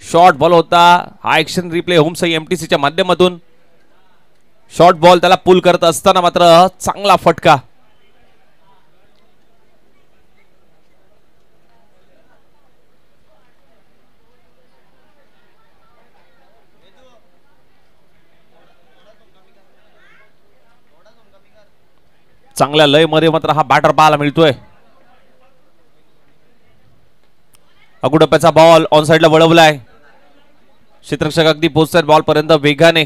शॉर्ट बॉल होता. हा ऍक्शन रिप्ले होमसाई एमटीसीच्या माध्यमातून. शॉर्ट बॉल त्याला पुल करत असताना मात्र चांगला फटका. चांगल्या लय मध्ये मात्र हा बॅटर पाहायला मिळतोय. अगुडप्याचा बॉल ऑन साइडला वळवलाय. क्षेत्ररक्षक अगदी पोहोचतात बॉल पर्यंत वेगाने.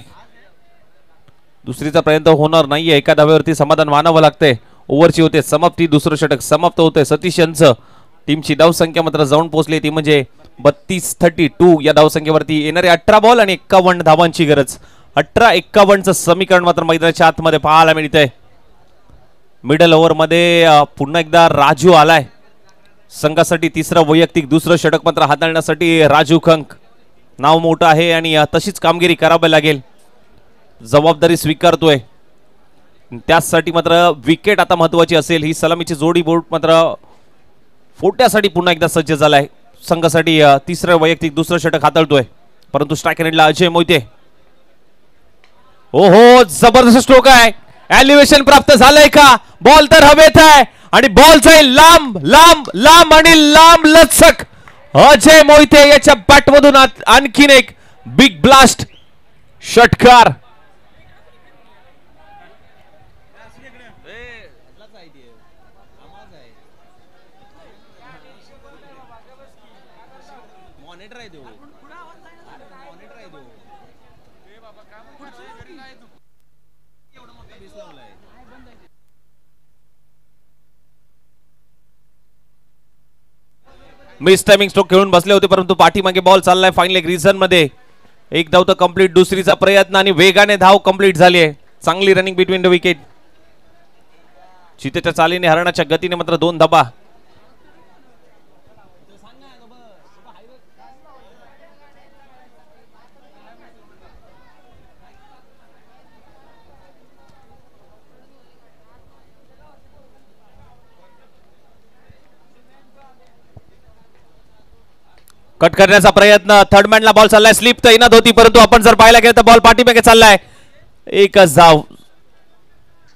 दुसरीचा प्रयत्न होणार नाहीये. एका धावेवरती समाधान मानावं लागतंय. ओव्हरची होते समाप्ती. दुसरं षटक समाप्त होते. सतीश यांचं टीमची धावसंख्या मात्र जाऊन पोहोचली ती म्हणजे 32-32 या धावसंख्येवरती येणारे 18 बॉल आणि 51 धावांची गरज. 18-51चं समीकरण मात्र मैदानाच्या आतमध्ये पाहायला मिळतंय. मिडल ओव्हर मध्ये पुन्हा एकदा राजू आलाय संघासाठी. तिसरं वैयक्तिक दुसरं षटक मात्र हाताळण्यासाठी राजू खंक नाव मोठं आहे आणि तशीच कामगिरी करावी लागेल. जबाबदारी स्वीकारतोय त्यासाठी मात्र विकेट आता महत्वाची असेल. ही सलामीची जोडी बोर्ड मात्र फोट्यासाठी पुन्हा एकदा सज्ज झालाय. संघासाठी तिसरं वैयक्तिक दुसरं षटक हाताळतोय परंतु स्ट्राईक रेटला अजय मोहिते. ओहो जबरदस्त स्ट्रोक आहे. एलिव्हेशन प्राप्त झालंय का? बॉल तर हवेत आहे आणि बॉल जाईल लांब लांब लांब आणि लांब लचक. अजय मोहिते याच्या बॅटमधून आणखीन एक बिग ब्लास्ट षटकार. मिस टायमिंग स्ट्रोक खेळून बसले होते परंतु पाठीमागे बॉल चाललाय फाईन लेग रिझन मध्ये. एक धाव तर कंप्लीट, दुसरीचा प्रयत्न आणि वेगाने धाव कंप्लीट झाली आहे. चांगली रनिंग बिटवीन द विकेट. चितेच्या चालीने हरणाच्या गतीने मात्र 2 धाबा. कट करण्याचा प्रयत्न. थर्डमॅनला बॉल चाललाय. स्लिप तर इनात होती परंतु आपण जर पाहायला गेलं तर बॉल पाठीमागे चाललाय. एकच धाव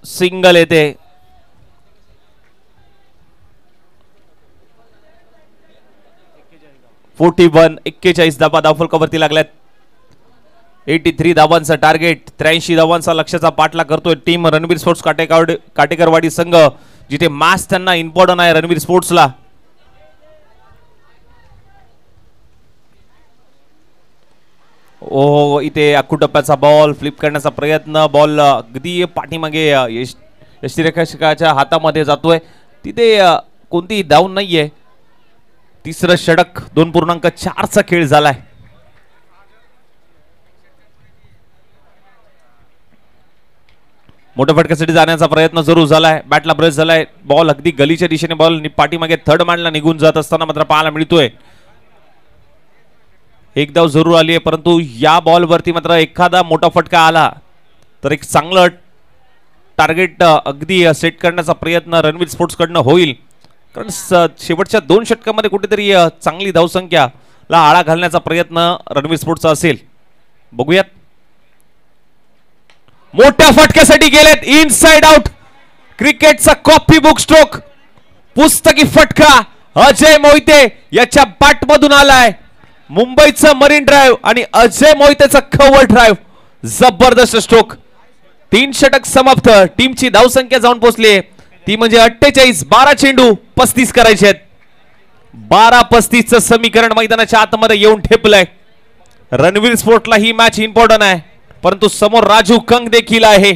सिंगल येते. (41) 41 धाबा धावफलकावरती लागल्यात. 83 धावांचा टार्गेट. 83 धावांचा लक्ष्याचा पाठलाग करतोय टीम रणवीर स्पोर्ट्स काटेकरवाडी संघ, जिथे मॅच त्यांना इम्पॉर्टंट आहे रणवीर स्पोर्ट्सला. ओ इथे अक्कुटप्प्याचा बॉल फ्लिप करण्याचा प्रयत्न. बॉल अगदी पाठीमागे यष्टिरेखाच्या हातामध्ये जातोय. तिथे कोणतीही धाव नाहीये. तिसरं षटक 2.4चा खेळ झालाय. मोठ्या फटक्यासाठी जाण्याचा प्रयत्न जरूर झालाय. बॅटला ब्रश झालाय. बॉल अगदी गलीच्या दिशेने बॉल पाठीमागे थर्ड मॅनला निघून जात असताना मात्र पाहायला मिळतोय. एक धाव जरूर आली आहे परंतु या बॉल वरती मात्र एखादा मोठा फटका आला तर एक चांगलं टार्गेट अगदी सेट करण्याचा प्रयत्न रणवीर स्पोर्ट्स कडनं होईल. कारण शेवटच्या 2 षटकामध्ये कुठेतरी चांगली धावसंख्याला आळा घालण्याचा प्रयत्न रणवीर स्पोर्ट्सचा असेल. बघूयात. मोठ्या फटक्यासाठी गेलेत. Inside out. क्रिकेटचा कॉपी बुक स्ट्रोक. पुस्तकी फटका अजय मोहिते याच्या बॅटमधून आलाय. मुंबईचा मरीन ड्राईव्ह आणि अजय मोहितेचा कव्हर ड्राईव्ह. जबरदस्त स्ट्रोक. 3 षटक समाप्त. टीमची धावसंख्या जाऊन पोहोचली ती म्हणजे 48. 12 चेंडू 35 करायचे आहेत. 12-35चं समीकरण मैदानाच्या आतमध्ये येऊन ठेपलंय. रणवीर स्पोर्ट्सला ही मॅच इम्पॉर्टंट आहे परंतु समोर राजू कंग देखील आहे.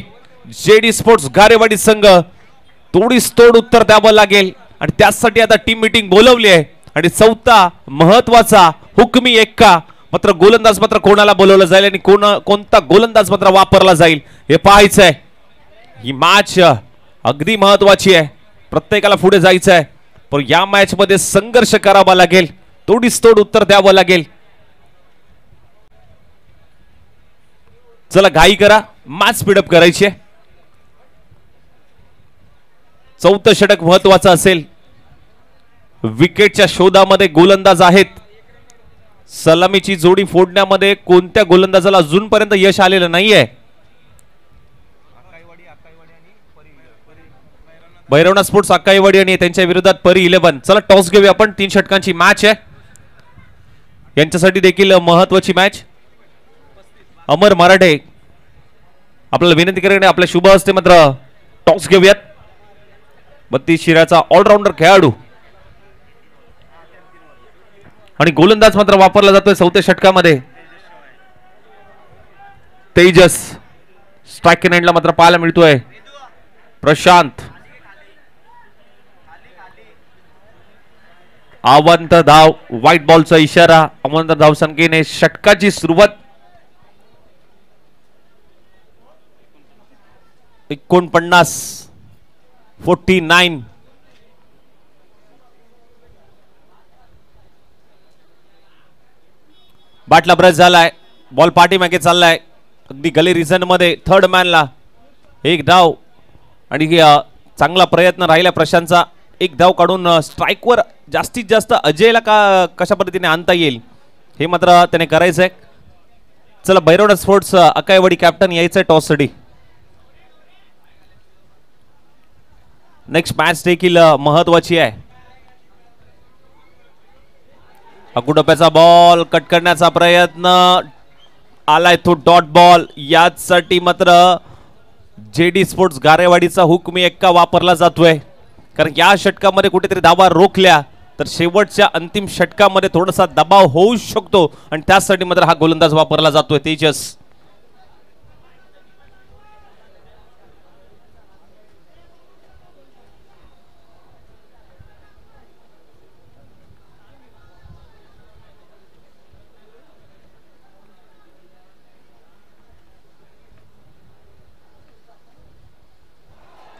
जेडी स्पोर्ट्स गारेवाडी संघ. तोडीस तोड उत्तर द्यावं लागेल आणि त्यासाठी आता टीम मीटिंग बोलवली आहे. आणि चौथा महत्वाचा हुकमी एक्का मात्र गोलंदाज मात्र कोणाला बोलवलं जाईल आणि कोणता गोलंदाज मात्र वापरला जाईल हे पाहायचंय. ही मॅच अगदी महत्वाची आहे. प्रत्येकाला पुढे जायचं आहे पण या मॅच मध्ये संघर्ष करावा लागेल. तोडीस तोड उत्तर द्यावं लागेल. चला घाई करा. मॅच स्पीडअप करायची आहे. चौथं षटक महत्वाचं असेल. विकेटच्या शोधामध्ये गोलंदाज आहेत. सलामीची जोडी फोडण्यामध्ये कोणत्या गोलंदाजाला अजूनपर्यंत यश आलेलं नाहीये. भैरवनाथ स्पोर्ट्स अक्काईवाडी आणि त्यांच्या विरोधात परी 11. चला टॉस घेऊया आपण. 3 षटकांची मॅच आहे. यांच्यासाठी देखील महत्वाची मॅच. अमर मराठे आपल्याला विनंती करणे आपल्या शुभ हस्ते मात्र टॉस घेऊयात. 32 शिराचा ऑलराऊंडर खेळाडू आणि गोलंदाज मात्र वापरला जातोय चौथ्या षटकामध्ये तेजस. स्ट्राईक एंडला मात्र पाहायला मिळतोय प्रशांत. अवंत धाव, व्हाईट बॉलचा इशारा. अवंत धाव संख्येने षटकाची सुरुवात. 49. बाटला ब्रश झालाय. बॉल पाठीमागे चाललाय. अगदी गली रिझन मध्ये थर्ड मॅनला एक धाव आणि चांगला प्रयत्न राहिला प्रशांतचा. एक धाव काढून स्ट्राईकवर जास्तीत जास्त अजयला कशा पद्धतीने आणता येईल हे मात्र त्याने करायचंय. चला भैरवनाथ स्पोर्ट्स अकायवाडी कॅप्टन यायचंय टॉस साठी. नेक्स्ट मॅच देखील महत्वाची आहे. अकुडप्याचा बॉल कट करण्याचा प्रयत्न आलाय तो डॉट बॉल. यासाठी मात्र जेडी स्पोर्ट्स गारेवाडीचा हुकमी एक्का वापरला जातोय. कारण या षटकामध्ये कुठेतरी धावा रोखल्या तर शेवटच्या अंतिम षटकामध्ये थोडासा दबाव होऊ शकतो आणि त्यासाठी मात्र हा गोलंदाज वापरला जातोय तेजस.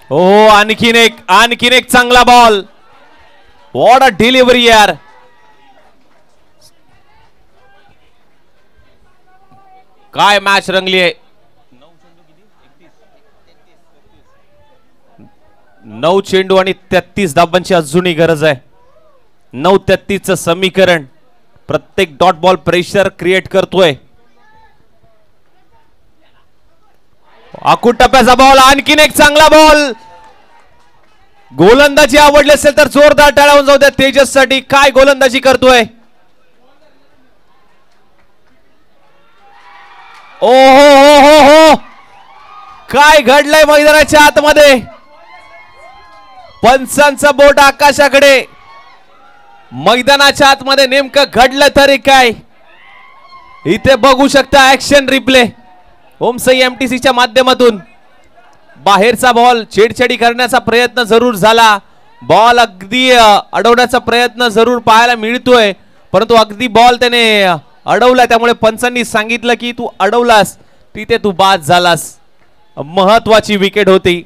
हो आणखीन एक चांगला बॉल. व्हॉट अ डिलिव्हरी यार. काय मॅच रंगली आहे. 9 चेंडू आणि 33 धाबांची अजूनही गरज आहे. 9-33 चं समीकरण. प्रत्येक डॉट बॉल प्रेशर क्रिएट करतोय. आखूड टप्प्याचा बॉल. आणखीन एक चांगला बॉल. गोलंदाजी आवडली असेल तर जोरदार टाळ्या जाऊ द्या तेजस साठी. काय गोलंदाजी करतोय. ओ हो काय घडलंय मैदानाच्या आतमध्ये. पंचांचं बोट आकाशाकडे. मैदानाच्या आतमध्ये नेमकं घडलं तरी काय. इथे बघू शकता ऍक्शन रिप्ले ओमसई एमटीसीच्या माध्यमातून. बाहेरचा बॉल छेडछाडी करण्याचा प्रयत्न जरूर झाला. बॉल अगदी अडवण्याचा प्रयत्न जरूर पाहायला मिळतोय परंतु अगदी बॉल त्याने अडवला. त्यामुळे पंचांनी सांगितलं की तू अडवलास तिथे तू बाद झालास. महत्वाची विकेट होती.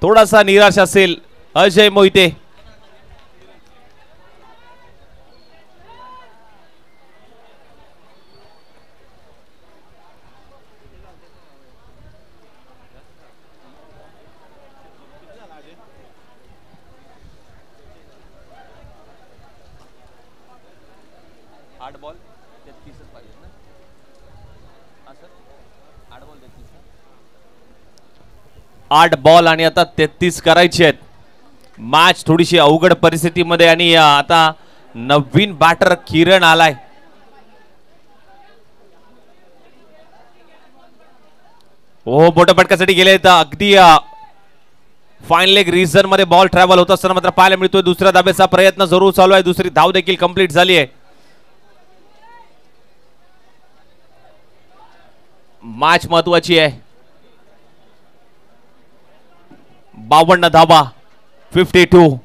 थोडासा निराश असेल अजय मोहिते. आठ बॉल आणि आता 33 करायचे आहेत. मॅच थोडीशी अवघड परिस्थितीमध्ये आणि आता नवीन बॅटर किरण आलाय. हो बोटपटकासाठी गेले तर अगदी फाईन लेग रिझन मध्ये बॉल ट्रॅव्हल होत असताना मात्र पाहायला मिळतोय. दुसऱ्या धाब्याचा प्रयत्न जरूर चालू आहे. दुसरी धाव देखील कंप्लीट झाली आहे. मॅच महत्वाची आहे. 52 धावा 52.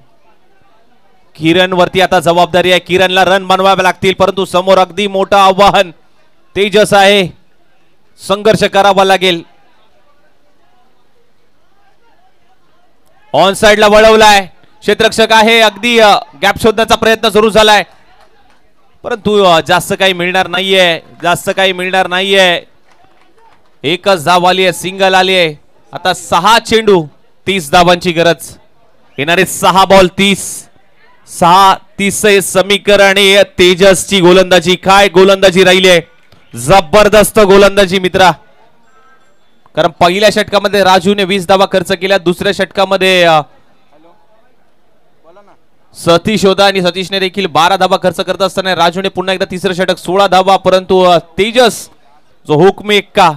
किरण वरती आता जबाबदारी आहे. किरणला रन बनवावे लागतील परंतु समोर अगदी मोठं आव्हान तेजस आहे. संघर्ष करावा लागेल. ऑन साइडला वळवलाय. क्षेत्ररक्षक आहे. अगदी गॅप शोधण्याचा प्रयत्न सुरू झालाय परंतु जास्त काही मिळणार नाहीये. एकच धाव आली आहे. सिंगल आली आहे. आता 6 चेंडू 30 धावांची गरज. येणारे 6 बॉल 30 समीकरण. तेजसची गोलंदाजी. काय गोलंदाजी राहिली आहे. जबरदस्त गोलंदाजी मित्रा. कारण पहिल्या षटकामध्ये राजूने 20 धावा खर्च केल्या. दुसऱ्या षटकामध्ये सतीश होता आणि सतीशने देखील 12 धावा खर्च करत असताना राजूने पुन्हा एकदा तिसरं षटक 16 धावा. परंतु तेजस जो हुकमी एक्का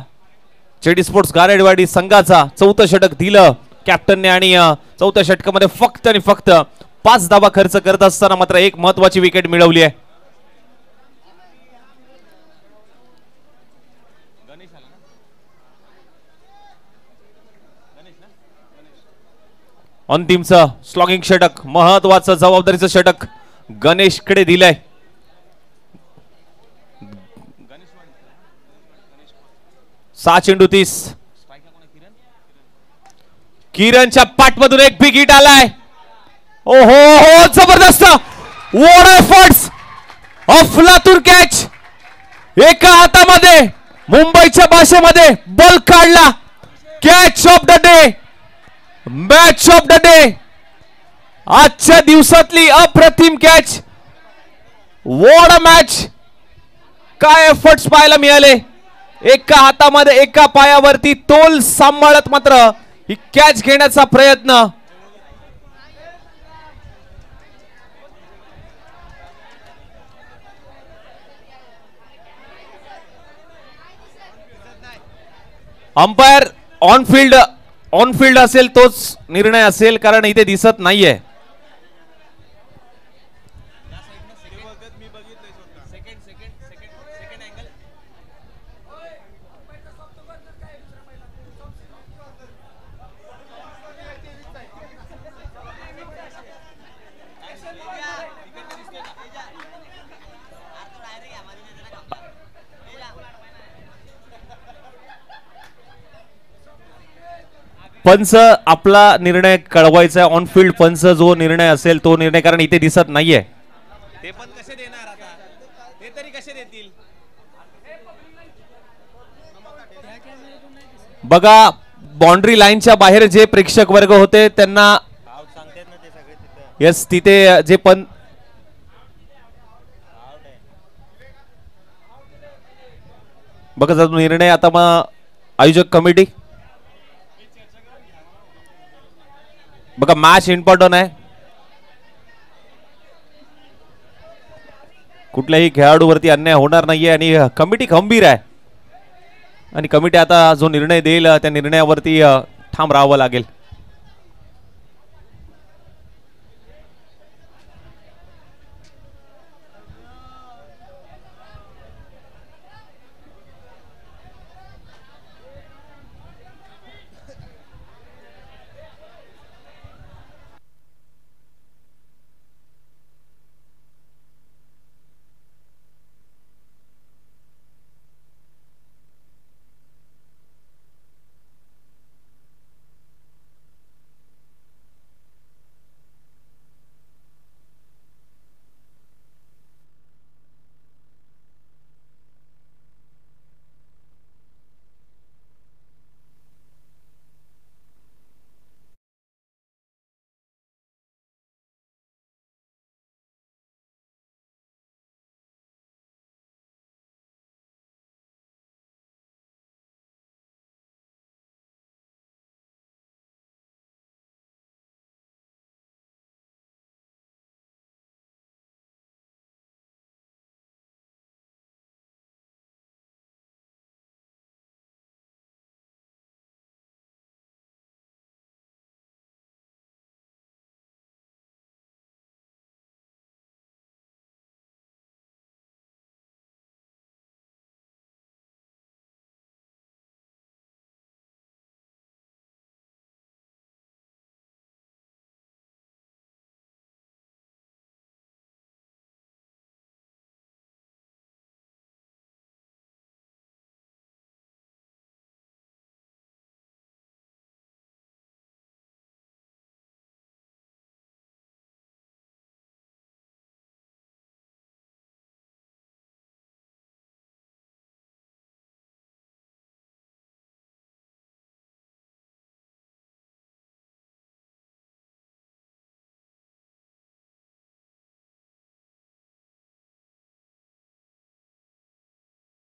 जेडी स्पोर्ट्स गारेवाडी संघाचा 4थं षटक दिलं कॅप्टनने आणि 4थ्या षटकामध्ये फक्त आणि फक्त 5 धावा खर्च करत असताना मात्र एक महत्वाची विकेट मिळवली आहे. अंतिमचं स्लॉगिंग षटक. महत्वाचं जबाबदारीचं षटक गणेशकडे दिलाय. सहा चेंडू 30. किरणच्या पाठमधून एक बिग हिट आलाय. ओहो हो जबरदस्त. What efforts of Latur. Catch एका हातामध्ये मुंबईच्या भाषेमध्ये बॉल काढला. Catch of the day. Match of the day. आजच्या दिवसातली अप्रतिम कॅच. What a match. काय एफर्ट्स पाहायला मिळाले. एका हातामध्ये एका पायावरती तोल सांभाळत मात्र ही कॅच घेण्याचा प्रयत्न. अंपायर ऑन फील्ड असेल तोच निर्णय असेल, कारण इथे दिसत नाहीये. पंच आपला निर्णय कळवायचा. ऑन फील्ड पंच जो निर्णय असेल तो निर्णय, कारण इथे दिसत नाहीये.
ते पण कसे देणार आता. ते तरी कसे देतील.
बघा बाउंड्री लाईनच्या बाहेर जे प्रेक्षक वर्ग होते त्यांना यस तिथे जे पण बघा जो निर्णय आता मग आयोजक कमिटी. बघा मॅच इम्पॉर्टंट आहे. कुठल्याही खेळाडूवरती अन्याय होणार नाहीये आणि कमिटी खंबीर आहे. आणि कमिटी आता जो निर्णय देईल त्या निर्णयावरती ठाम राहावं लागेल.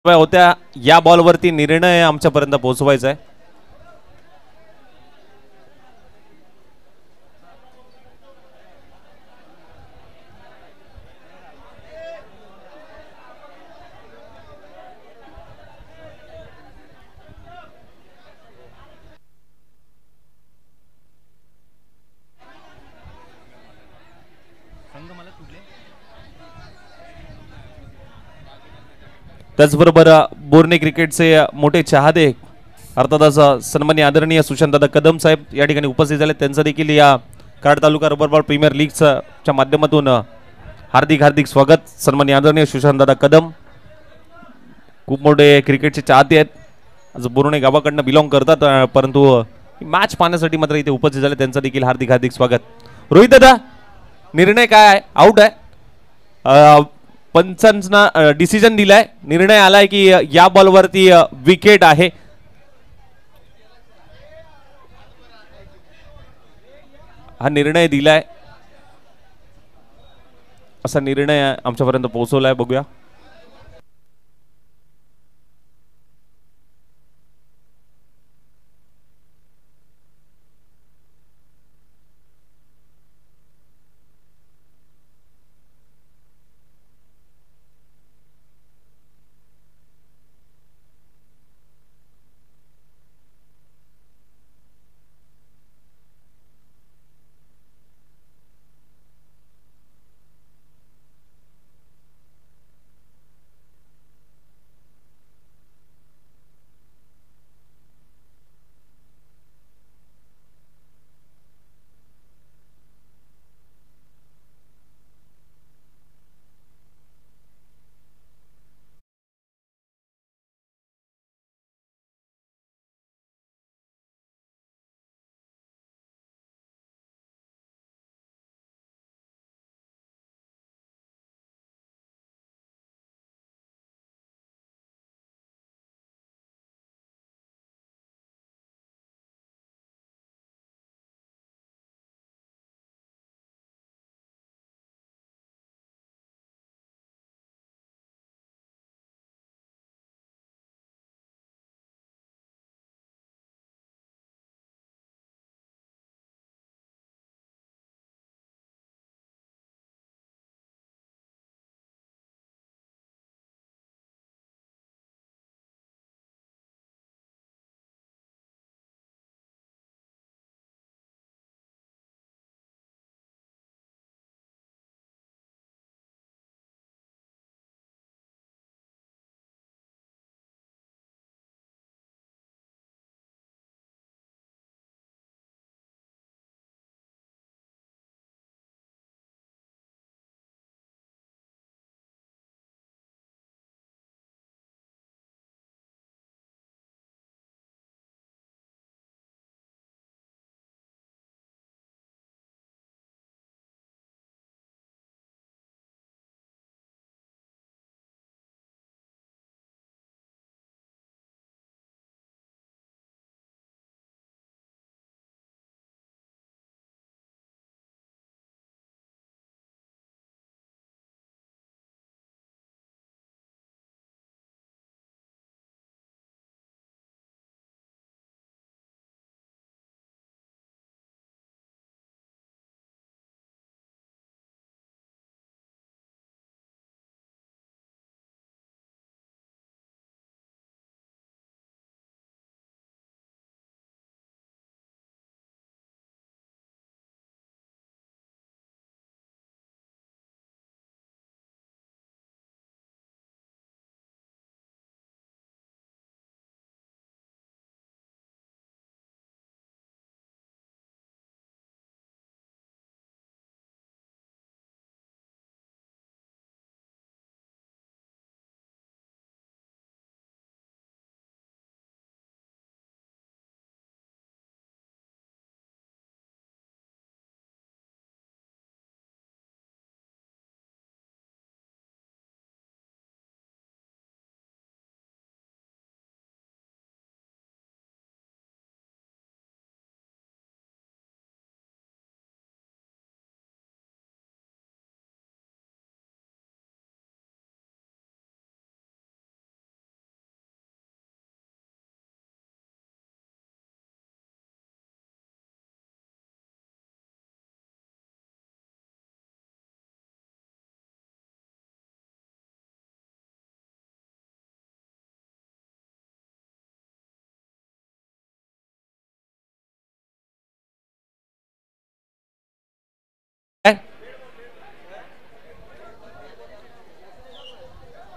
होत्या या बॉलवरती निर्णय आमच्यापर्यंत पोहोचवायचा आहे. त्याचबरोबर बोर्ने क्रिकेटचे मोठे चाहते अर्थातच सन्माननीय आदरणीय सुशांतदादा कदम साहेब या ठिकाणी उपस्थित झाले. त्यांचं देखील या Karad taluka rubber ball premier लीगच्या माध्यमातून हार्दिक हार्दिक स्वागत. सन्माननीय आदरणीय सुशांतदादा कदम खूप मोठे क्रिकेटचे चाहते आहेत. आज बोरुणे गावाकडनं बिलॉंग करतात, परंतु मॅच पाहण्यासाठी मात्र इथे उपस्थित झाले. त्यांचं देखील हार्दिक हार्दिक स्वागत. रोहित दादा, निर्णय काय आहे? आउट आहे. पंचांना डिसिजन दिलाय, निर्णय आलाय की या बॉलवरती विकेट आहे. हा निर्णय दिलाय, असा निर्णय आमच्यापर्यंत पोहोचवलाय. बघूया.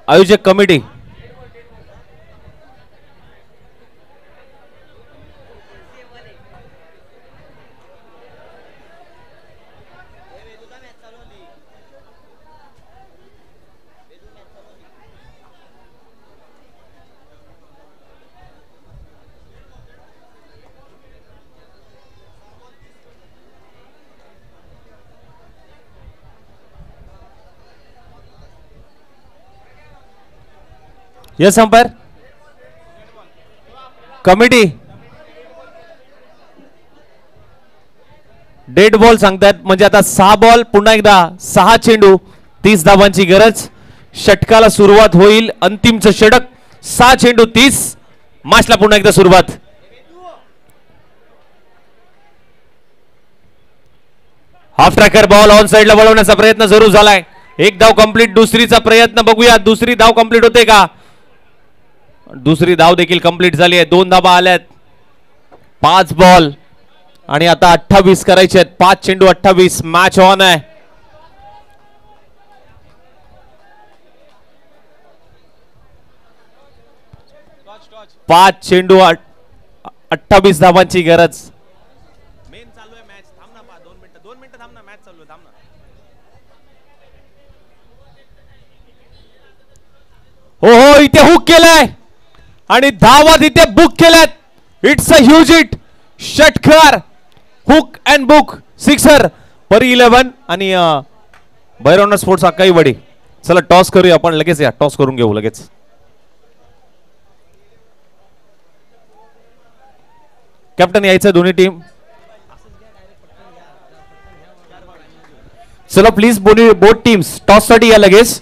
आयोजक committee yes umpire committee dead ball सांगतात म्हणजे आता 6 बॉल पुन्हा एकदा 6 चेंडू 30 धावांची गरज षटकाला सुरुवात होईल अंतिमचं षटक 6 चेंडू 30 मॅचला पुन्हा एकदा सुरुवात हाफ ट्रॅकर बॉल ऑन साइडला वळवण्याचा प्रयत्न सुरू झालाय एक धाव कंप्लीट दुसरीचा प्रयत्न बघूया दुसरी धाव कंप्लीट होते का दुसरी धाव देखील कंप्लीट झाली आहे 2 धावा आल्यात 5 बॉल आणि आता 28 करायचे आहेत 5 चेंडू 28 मॅच ऑन आहे पाच चेंडू 28 धावांची गरज
मेन चालू आहे मॅच थांब ना 2 मिनिटं थांब ना मॅच चालू आहे थांब ना
हो हो इथे हुक केलाय आणि धावा तिथे बुक केल्यात इट्स अ ह्यूज हिट षटकार हुक अँड बुक सिक्सर परी 11 आणि भैरवनाथ स्पोर्ट्स अक्काईवाडी चला टॉस करूया आपण लगेच या टॉस करून घेऊ लगेच कॅप्टन यायचं दोन्ही टीम
चला प्लीज बोथ टीम्स टॉस साठी या लगेच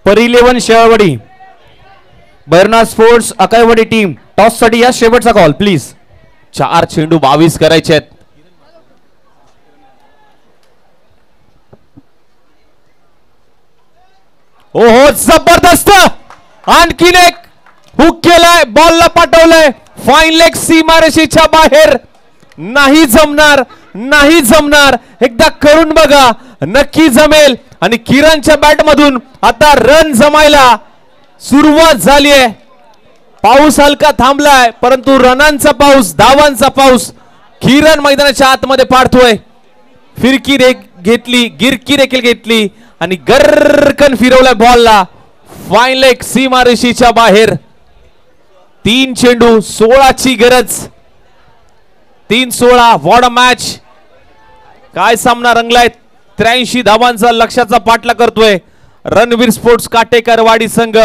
परी 11 शेळवाडी भैरवनाथ स्पोर्ट्स अकाईवाडी टीम टॉस साठी या शेवटचा कॉल प्लीज
4 चेंडू 22 करायचे आहेत ओहो जबरदस्त आणखीन एक हुक केलाय बॉलला पाठवलंय फाईन लेग सीमारेषेच्या बाहेर नाही जमणार एकदा करून बघा नक्की जमेल आणि किरणच्या बॅट मधून आता रन जमायला सुरुवात झाली आहे पाऊस हलका थांबलाय परंतु रनांचा पाऊस धावांचा पाऊस किरण मैदानाच्या आतमध्ये पाडतोय फिरकी घेतली गिरकी देखील घेतली आणि गरकन फिरवलाय बॉलला फाईन लेग सीमारेषेच्या बाहेर 3 चेंडू 16 ची गरज 3-16 व्हॉट अ मॅच काय सामना रंगलाय 83 धावांचा लक्ष्याचा पाठला करतोय रणवीर स्पोर्ट्स काटेकरवाडी संघ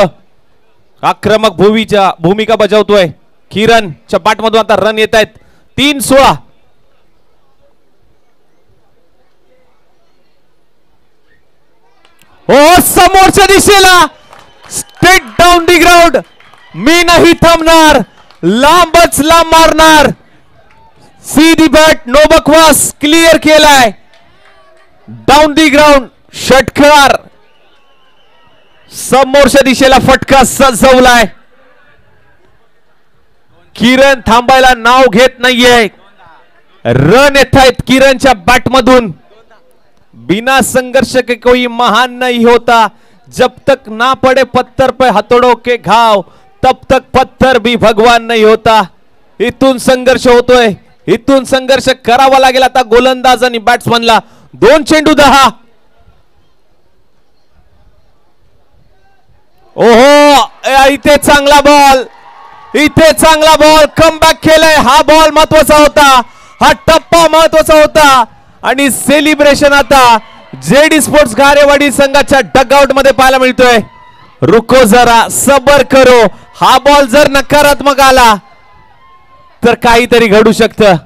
आक्रमक भूमिका बजावतोय किरणच्या पाठमधून आता रन येत आहेत 3-16 हो समोरच्या दिशेला स्ट्रेट डाऊन दी ग्राउंड मी नाही थांबणार लांबच लांब मारणार सी दी बॅट नो बकवास क्लिअर केलाय डाऊन दी ग्राउंड षटकार समोरच्या दिशेला फटका सजवलाय किरण थांबायला नाव घेत नाहीये रन येत आहेत किरणच्या बॅट मधून बिना संघर्ष के कोई महान नहीं होता जब तक ना पड़े पत्थर पे हथौड़ों के घाव तब तक पत्थर भी भगवान नहीं होता इथून संघर्ष होतोय इथून संघर्ष करावा लागेल आता गोलंदाज आणि बॅट्समनला 2 चेंडू 10 ओहो इथे चांगला बॉल कमबॅक केलाय हा बॉल महत्वाचा होता हा टप्पा महत्वाचा होता आणि सेलिब्रेशन आता जेडी स्पोर्ट्स घारेवाडी संघाच्या डगआउट मध्ये पाहायला मिळतोय रुको जरा सबर करो हा बॉल जर नकारात्मक आला तर काहीतरी घडू शकतं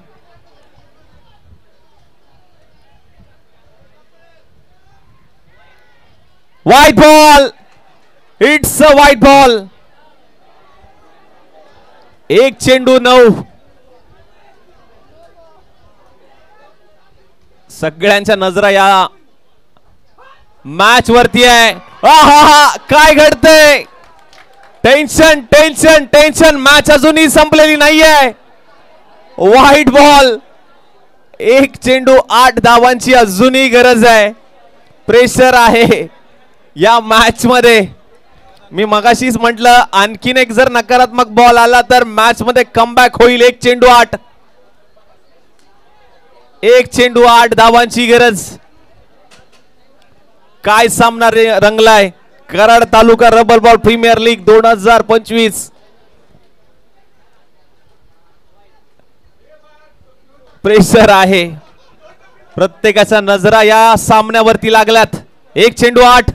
white ball it's a white ball 1 चेंडू 9 सगळ्यांच्या नजरा या मॅच वरती आहे काय घडतंय टेन्शन मॅच अजूनही संपलेली नाहीये व्हाईट बॉल 1 चेंडू 8 धावांची अजूनही गरज आहे प्रेशर आहे या मॅच मध्ये मी मगाशीच म्हटलं आणखीन एक जर नकारात्मक बॉल आला तर मॅच मध्ये कमबॅक होईल 1 चेंडू 8 1 चेंडू 8 धावांची गरज काय सामना रंगलाय Karad taluka rubber ball premier league 2025 pressure आहे प्रत्येकाच्या नजरा या सामन्यावरती लागल्यात 1 चेंडू 8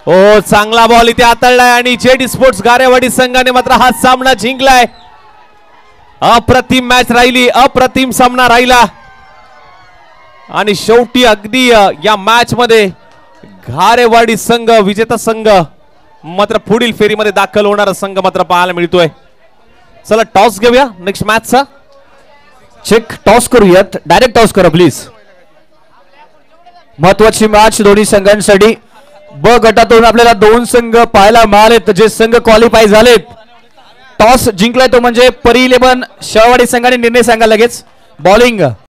ओ चांगला बॉल इथे हाताळलाय आणि जेडी स्पोर्ट्स गारेवाडी संघाने मात्र हा सामना जिंकलाय. अप्रतिम मॅच राहिली, अप्रतिम सामना राहिला आणि शेवटी अगदी या मॅच मध्ये घारेवाडी संघ विजेता संघ मात्र पुढील फेरीमध्ये दाखल होणारा संघ मात्र पाहायला मिळतोय. चला टॉस घेऊया नेक्स्ट मॅचचा.
चेक टॉस करूयात, डायरेक्ट टॉस करा प्लीज. महत्वाची मॅच दोन्ही संघांसाठी. ब गटातून आपल्याला 2 संघ पाहायला मिळालेत जे संघ क्वालिफाय झालेत. टॉस जिंकलाय तो म्हणजे परी 11 शेळवाडी संघाने निर्णय सांगा लगेच. बॉलिंग